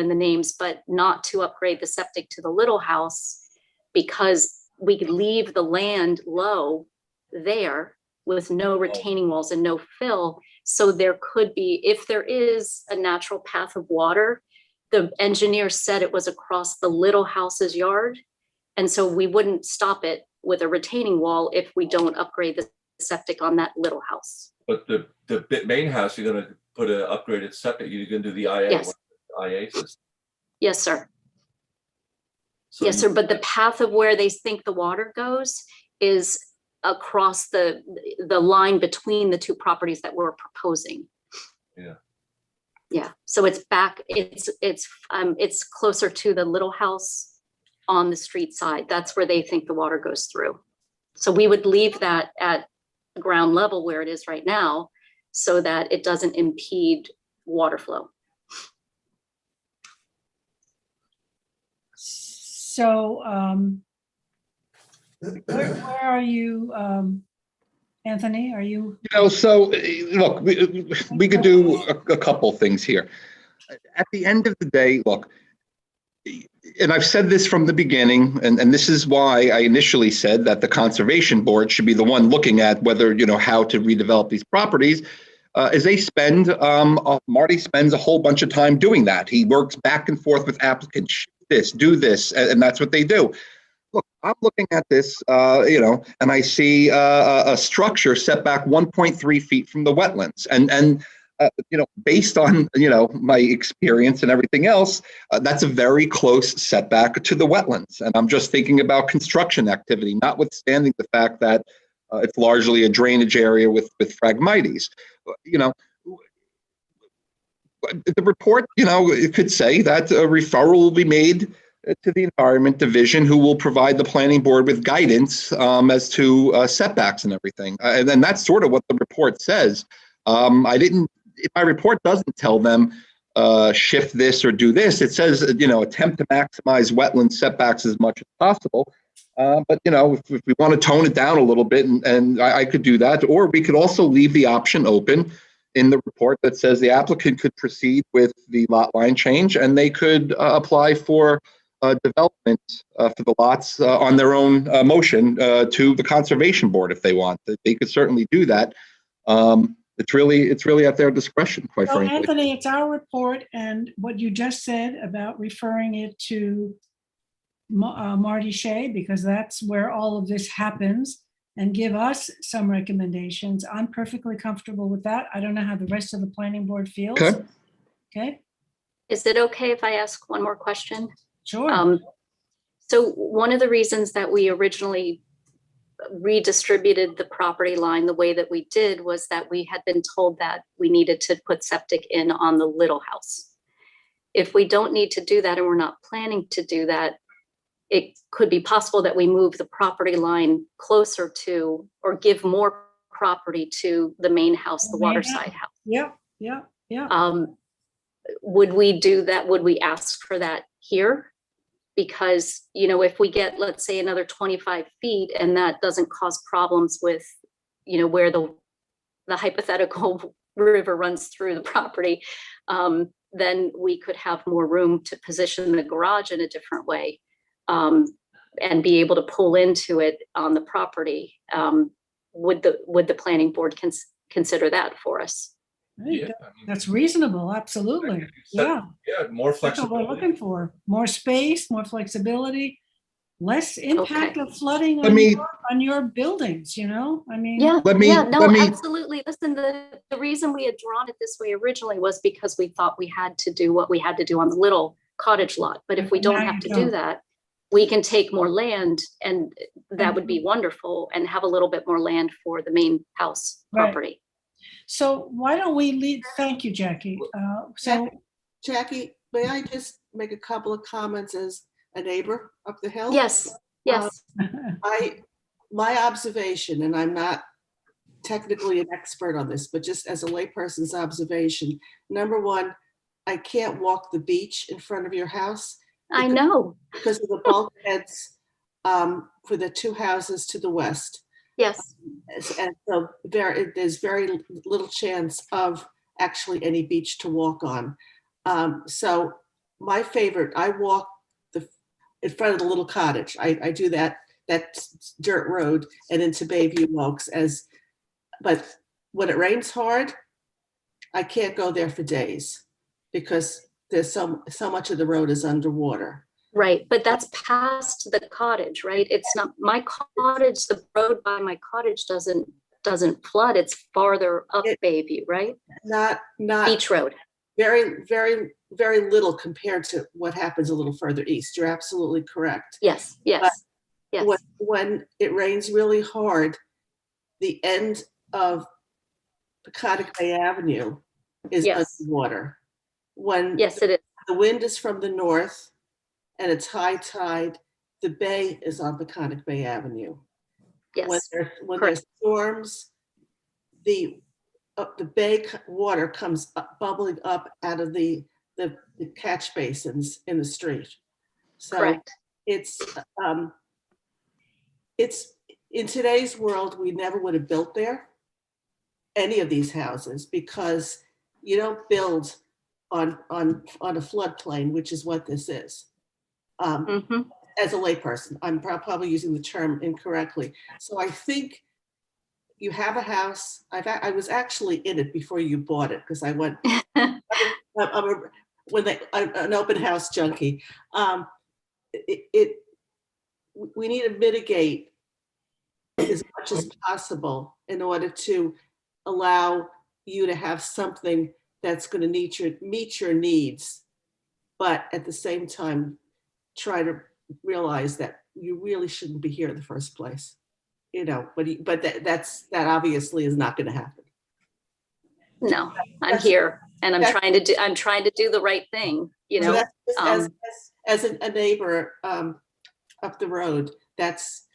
the names, but not to upgrade the septic to the little house because we could leave the land low there with no retaining walls and no fill. So there could be, if there is a natural path of water, the engineer said it was across the little house's yard. And so we wouldn't stop it with a retaining wall if we don't upgrade the septic on that little house. But the main house, you're going to put an upgraded septic. You're going to do the IA, yes. IA system. Yes, sir. So yes, sir. But the path of where they think the water goes is across the line between the two properties that we're proposing. Yeah. Yeah. So it's back. It's closer to the little house on the street side. That's where they think the water goes through. So we would leave that at ground level where it is right now so that it doesn't impede water flow. So where are you, Anthony? Are you? So look, we could do a couple things here. At the end of the day, look, and I've said this from the beginning, and this is why I initially said that the conservation board should be the one looking at whether, how to redevelop these properties, is they spend, Marty spends a whole bunch of time doing that. He works back and forth with applicants, do this, and that's what they do. Look, I'm looking at this, and I see a structure set back 1.3 feet from the wetlands, and based on, my experience and everything else, that's a very close setback to the wetlands. And I'm just thinking about construction activity, notwithstanding the fact that it's largely a drainage area with Phragmites. The report, it could say that a referral will be made to the Environment Division, who will provide the planning board with guidance as to setbacks and everything. And then that's sort of what the report says. If my report doesn't tell them shift this or do this, it says, attempt to maximize wetland setbacks as much as possible. But if we want to tone it down a little bit, and I could do that, or we could also leave the option open in the report that says the applicant could proceed with the lot line change, and they could apply for development for the lots on their own motion to the conservation board if they want. They could certainly do that. It's really at their discretion, quite Well, frankly. Anthony, it's our report, and what you just said about referring it to Marty Shea, because that's where all of this happens, and give us some recommendations. I'm perfectly comfortable with that. I don't know how the rest of the planning board feels. Okay. Okay. Is it okay if I ask one more question? Sure. So one of the reasons that we originally redistributed the property line the way that we did was that we had been told that we needed to put septic in on the little house. If we don't need to do that, and we're not planning to do that, it could be possible that we move the property line closer to, or give more property to the main house, the waterside house. Yeah. Would we do that? Would we ask for that here? Because, if we get, let's say, another 25 feet and that doesn't cause problems with, where the hypothetical river runs through the property, then we could have more room to position the garage in a different way. And be able to pull into it on the property. Would the planning board consider that for us? Yeah, that's reasonable. Absolutely. Yeah. More That's what flexibility. we're looking for. More space, more flexibility, less impact of flooding on your buildings, I mean. Absolutely. Listen, the reason we had drawn it this way originally was because we thought we had to do what we had to do on the little cottage lot. But if we don't have to do that, we can take more land, and that would be wonderful, and have a little bit more land for the main house property. Right. So why don't we leave? Thank you, Jackie. Jackie, may I just make a couple of comments as a neighbor up the hill? Yes. My observation, and I'm not technically an expert on this, but just as a layperson's observation, number one, I can't walk the beach in front of your house. I know. Because of the bulkheads for the two houses to the west. Yes. And so there's very little chance of actually any beach to walk on. So my favorite, I walk in front of the little cottage. I do that dirt road and into Bayview Oaks but when it rains hard, I can't go there for days because there's so much of the road is underwater. Right, but that's past the cottage, right? It's not my cottage. The road by my cottage doesn't flood. It's farther up Bayview, right? Not Beach Road. Very, very, very little compared to what happens a little further east. You're absolutely correct. Yes. But when it rains really hard, the end of Peconic Bay Avenue is underwater. Yes, it is. The wind is from the north and it's high tide, the bay is on Peconic Bay Avenue. Yes. When there's storms, the bay water comes bubbling up out of the catch basins in the street. So correct. It's in today's world, we never would have built there, any of these houses, because you don't build on a floodplain, which is what this is. As a layperson, I'm probably using the term incorrectly. So I think you have a house. I was actually in it before you bought it because I went. I'm an open house junkie. We need to mitigate as much as possible in order to allow you to have something that's going to meet your needs, but at the same time, try to realize that you really shouldn't be here in the first place. But that obviously is not going to happen. No, I'm here, and I'm trying to do the right thing. So as a neighbor up the road, that's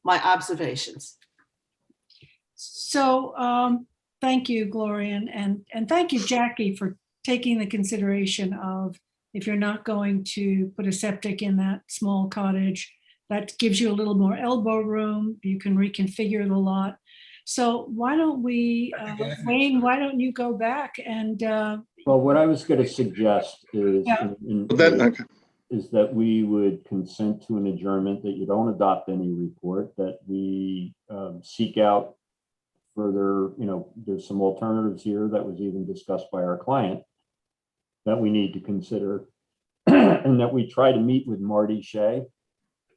my observations. So thank you, Gloria, and thank you, Jackie, for taking the consideration of if you're not going to put a septic in that small cottage, that gives you a little more elbow room. You can reconfigure the lot. So why don't we, Wayne, why don't you go back and, Well, what I was going to suggest is, Yeah. is that we would consent to an adjournment, that you don't adopt any report, that we seek out further, there's some alternatives here that was even discussed by our client that we need to consider, and that we try to meet with Marty Shea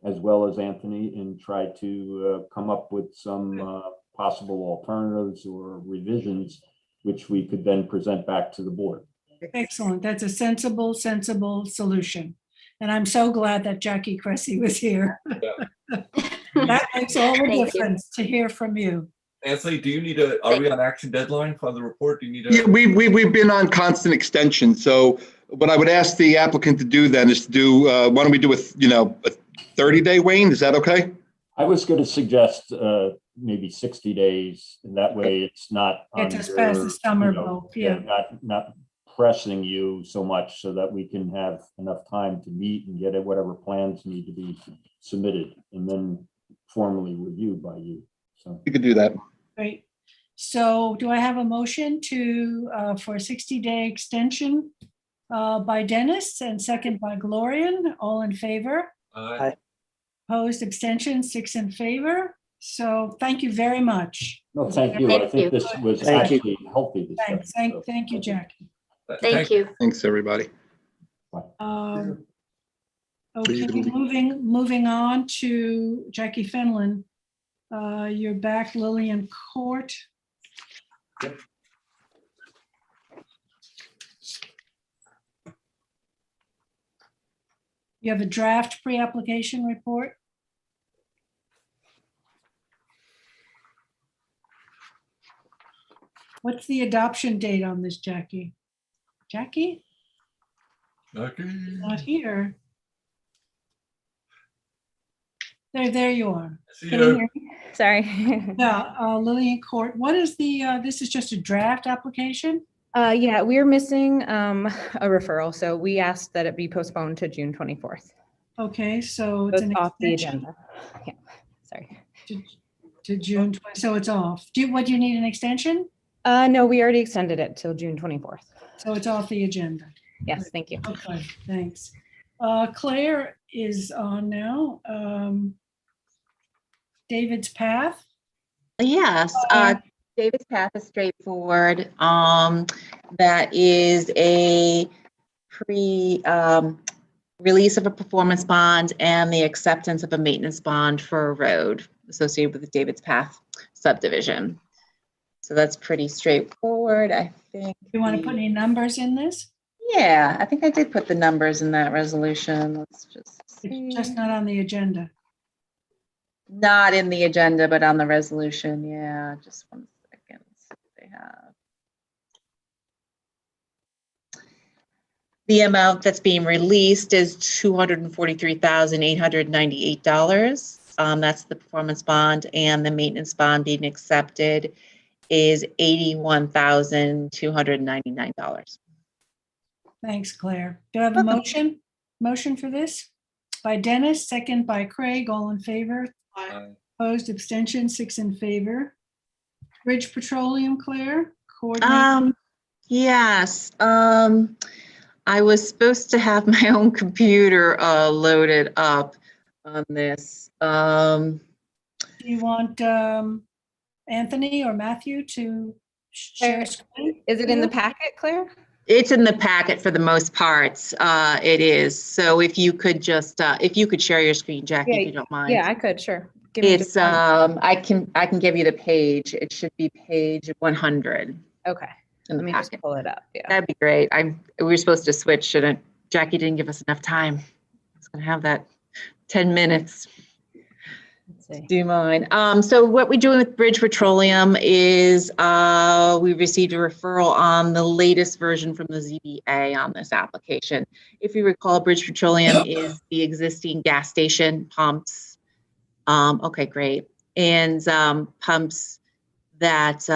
as well as Anthony and try to come up with some possible alternatives or revisions, which we could then present back to the board. excellent. That's a sensible solution. And I'm so glad that Jackie Cressy was here. That makes all the Thank you. difference to hear from you. Anthony, do you need are we on action deadline for the report? Do you need Yeah, we've been on constant extension. So what I would ask the applicant to do then is to do, why don't we do a 30-day, Wayne? Is that okay? I was going to suggest maybe 60 days, and that way it's not Get us past the summer vote, yeah. not pressing you so much, so that we can have enough time to meet and get whatever plans need to be submitted and then formally reviewed by you. So You could do that. Great. So do I have a motion for a 60-day extension by Dennis and second by Glorian? All in favor? Aye. Opposed, abstention, 6 in favor. So thank you very much. no, thank you. I think this was Thank you. actually a healthy discussion. Thanks. Thank you, Jackie. Thank you. Thanks, everybody. Okay, moving on to Jackie Fenlon. You're back, Lillian Court. You have a draft pre-application report? What's the adoption date on this, Jackie? Jackie? Not here. There you are. Can you hear me? Sorry. Yeah, Lillian Court, what is this is just a draft application? Yeah, we're missing a referral, so we asked that it be postponed to June 24th. Okay, so It's it's an off the extension agenda. Yeah, sorry. to June 20, so it's off. Do you need an extension? No, we already extended it till June 24th. So it's off the agenda. Yes, thank you. Okay, thanks. Claire is on now. David's Path. Yes, David's Path is straightforward. That is a release of a performance bond and the acceptance of a maintenance bond for a road associated with the David's Path subdivision. So that's pretty straightforward, I think. You want to put any numbers in this? Yeah, I think I did put the numbers in that resolution. Let's just see. It's just not on the agenda. Not in the agenda, but on the resolution. Yeah, just 1 second. See what they have. The amount that's being released is $243,898. That's the performance bond, and the maintenance bond being accepted is $81,299. Thanks, Claire. Do I have a motion? Motion for this? By Dennis, second by Craig, all in favor? Aye. Opposed, abstention, 6 in favor. Bridge Petroleum, Claire? Coordinate. Yes. I was supposed to have my own computer loaded up on this. Do you want Anthony or Matthew to share screen? Is it in the packet, Claire? It's in the packet for the most part. It is. So if you could just, if you could share your screen, Jackie, if you don't mind. Yeah, I could, sure. Give me It's, just one. I can give you the page. It should be page 100. Okay, in let the me packet. just pull it up. Yeah. That'd be great. We were supposed to switch, shouldn't? Jackie didn't give us enough time. I was gonna have that 10 minutes. Let's see. Do you mind? So what we're doing with Bridge Petroleum is we received a referral on the latest version from the ZBA on this application. If you recall, Bridge Petroleum is the existing gas station pumps. Okay, great. And pumps that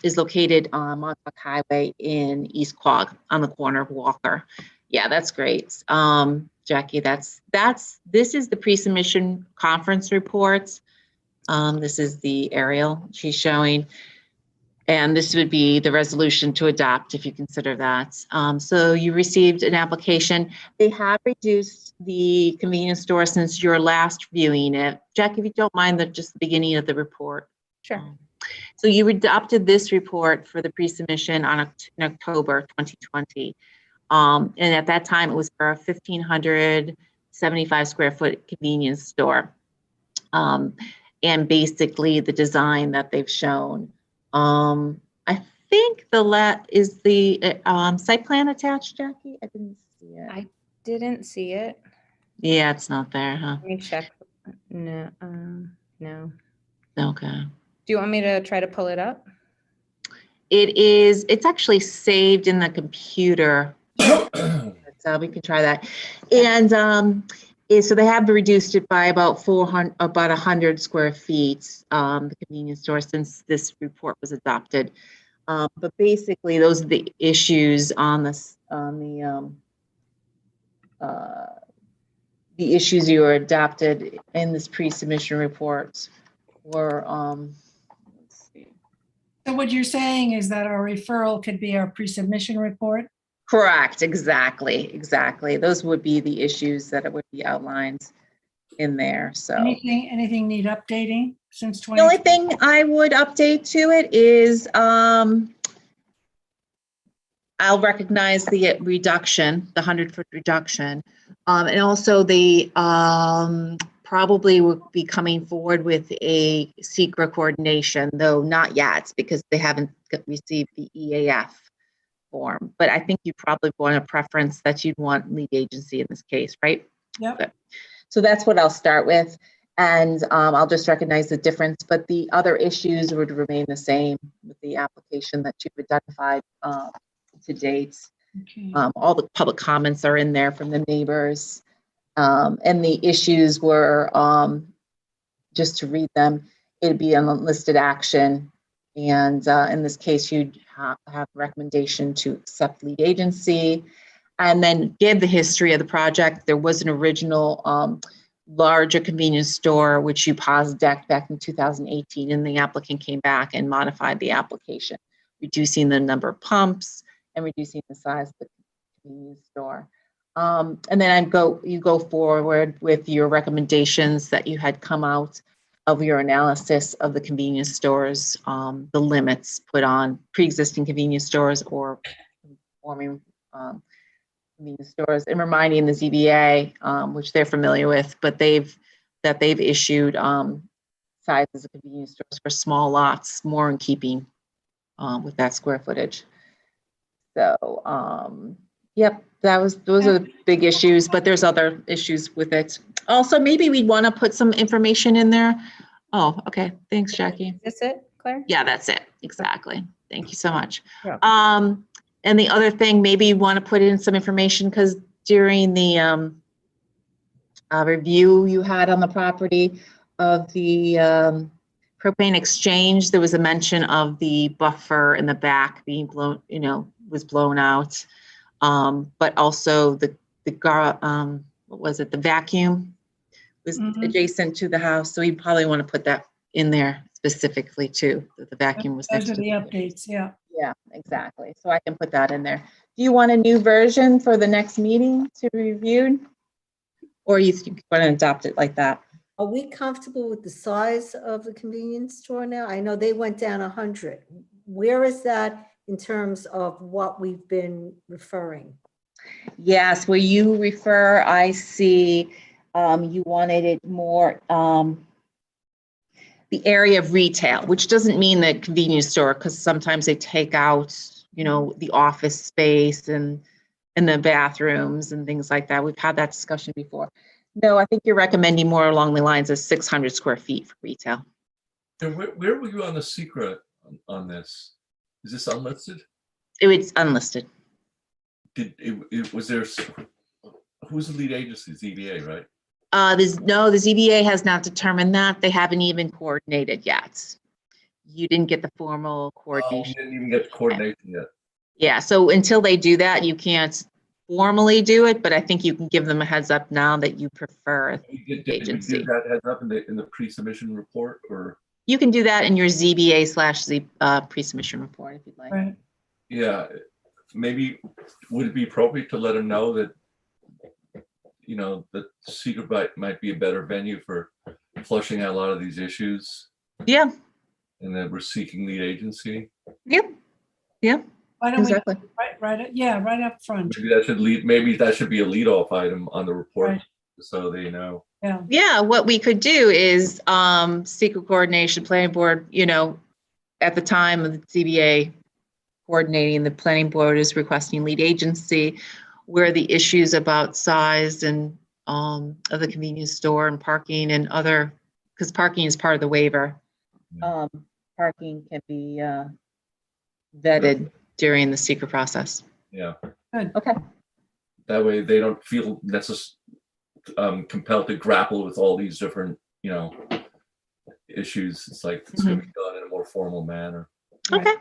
is located on Montauk Highway in East Quogue on the corner of Walker. Yeah, that's great. Jackie, this is the pre-submission conference reports. This is the aerial she's showing. And this would be the resolution to adopt if you consider that. So you received an application. They have reduced the convenience store since your last viewing it. Jackie, if you don't mind, just the beginning of the report. Sure. So you adopted this report for the pre-submission in October 2020. And at that time, it was for a 1,575 square foot convenience store. And basically the design that they've shown. I think is the site plan attached, Jackie? I didn't see it. I didn't see it. Yeah, it's not there, huh? Let me check. No, no. Okay. Do you want me to try to pull it up? It's actually saved in the computer. So we can try that. And so they have reduced it by about 100 square feet, the convenience store, since this report was adopted. But basically, those are the issues on this, the issues you were adopted in this pre-submission report were, let's see. So what you're saying is that our referral could be our pre-submission report? Correct, exactly. Those would be the issues that it would be outlined in there, so. Anything need updating since 20? The only thing I would update to it is I'll recognize the reduction, the 100-foot reduction. And also they probably will be coming forward with a secret coordination, though not yet because they haven't received the EAF form. But I think you probably want a preference that you'd want lead agency in this case, right? Yep. So that's what I'll start with. And I'll just recognize the difference, but the other issues would remain the same with the application that you've identified to date. Okay. All the public comments are in there from the neighbors. And the issues were, just to read them, it'd be an unlisted action. And in this case, you'd have recommendation to accept lead agency and then give the history of the project. There was an original larger convenience store, which you paused back in 2018, and the applicant came back and modified the application, reducing the number of pumps and reducing the size of the convenience store. And then you go forward with your recommendations that you had come out of your analysis of the convenience stores, the limits put on pre-existing convenience stores or forming convenience stores, and reminding the ZBA, which they're familiar with, but they've issued sizes of convenience stores for small lots, more in keeping with that square footage. So, yep, those are the big issues, but there's other issues with it. Also, maybe we'd want to put some information in there. Oh, okay. Thanks, Jackie. Is this it, Claire? Yeah, that's it. Exactly. Thank you so much. Yeah. And the other thing, maybe you want to put in some information because during the review you had on the property of the propane exchange, there was a mention of the buffer in the back being blown, was blown out. But also the what was it? The vacuum was adjacent to the house. So you probably want to put that in there specifically too, that the vacuum was next Those to are the updates, yeah. Yeah, exactly. So I can put that in there. Do you want a new version for the next meeting to be reviewed? Or you want to adopt it like that? Are we comfortable with the size of the convenience store now? I know they went down 100. Where is that in terms of what we've been referring? Yes, where you refer, I see you wanted it more the area of retail, which doesn't mean the convenience store, because sometimes they take out, the office space and the bathrooms and things like that. We've had that discussion before. No, I think you're recommending more along the lines of 600 square feet for retail. And where were you on the secret on this? Is this unlisted? It's unlisted. Was there, who's the lead agency? ZBA, right? No, the ZBA has not determined that. They haven't even coordinated yet. You didn't get the formal coordination. You didn't even get the coordination yet. Yeah, so until they do that, you can't formally do it, but I think you can give them a heads up now that you prefer Did we agency. give that heads up in the pre-submission report, or? You can do that in your ZBA/Z pre-submission report if you'd like. Right. Yeah, maybe would it be appropriate to let them know that, you know, that Secret might be a better venue for flushing out a lot of these issues, Yeah, and that we're seeking lead agency? yep, yeah, Why don't exactly. we, right up front. Maybe that should be a lead-off item on the report, Right. so they know. Yeah. Yeah, what we could do is secret coordination, planning board, you know, at the time of the ZBA coordinating, the planning board is requesting lead agency where the issues about size and of the convenience store and parking and other, because parking is part of the waiver. Parking can be vetted during the secret process. Yeah. Good. Okay. That way they don't feel necessarily compelled to grapple with all these different, you know, issues. It's like it's going to be done in a more formal manner. Okay,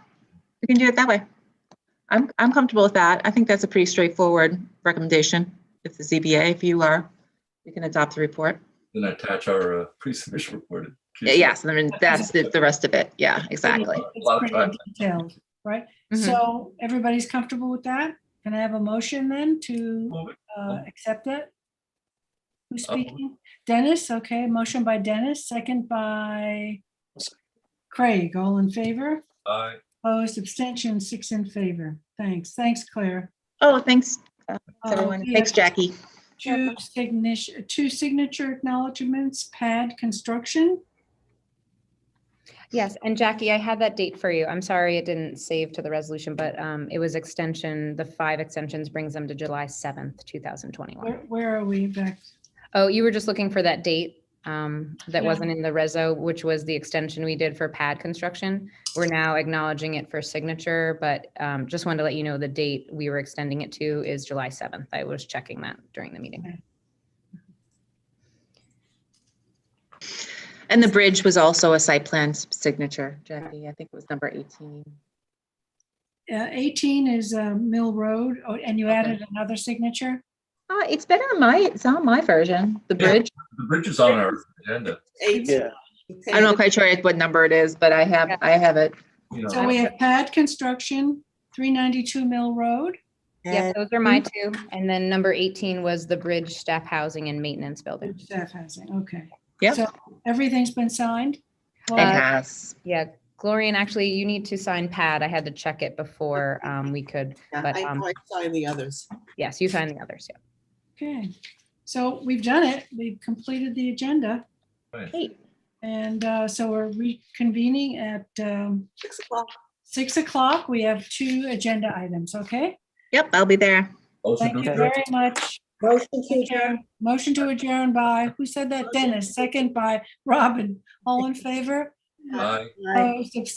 we can do it that way. I'm comfortable with that. I think that's a pretty straightforward recommendation. If the ZBA, if you are, you can adopt the report. Then attach our pre-submission report. Yes, I mean, that's the rest of it. Yeah, exactly. It's pretty detailed, right? So everybody's comfortable with that? Can I have a motion then to accept it? Who's speaking? Dennis, okay, motion by Dennis, second by Craig, all in favor? Aye. Opposed, abstention, 6 in favor. Thanks, Claire. Oh, thanks, everyone. we Thanks, have Jackie. Two signature acknowledgements, pad construction. Yes, and Jackie, I had that date for you. I'm sorry it didn't save to the resolution, but it was extension. The 5 extensions brings them to July 7th, 2021. Where are we back? Oh, you were just looking for that date that Yeah. wasn't in the reso, which was the extension we did for pad construction. We're now acknowledging it for signature, but just wanted to let you know the date we were extending it to is July 7th. I was checking that during the meeting. Okay. And the bridge was also a site plan signature, Jackie. I think it was number 18. 18 is Mill Road, and you added another signature? It's been on it's on my version, the bridge. The bridge is on our agenda. Yeah. I'm not quite sure what number it is, but I have it. You know, So we have pad construction, 392 Mill Road. Yeah, those are my 2. And then number 18 was the bridge, staff housing and maintenance building. Staff housing, okay. Yeah. So everything's been signed? It has. Yeah, Gloria, and actually you need to sign pad. I had to check it before we could, Yeah, but I know I signed the others. yes, you signed the others, yeah. Okay, so we've done it. We've completed the agenda. Great. And so we're reconvening at 6 o'clock. 6 o'clock. We have 2 agenda items, okay? Yep, I'll be there. Thank you very much. Motion to adjourn. Motion to adjourn by, who said that? Dennis, second by Robin. All in favor? Aye. Opposed, abstentions?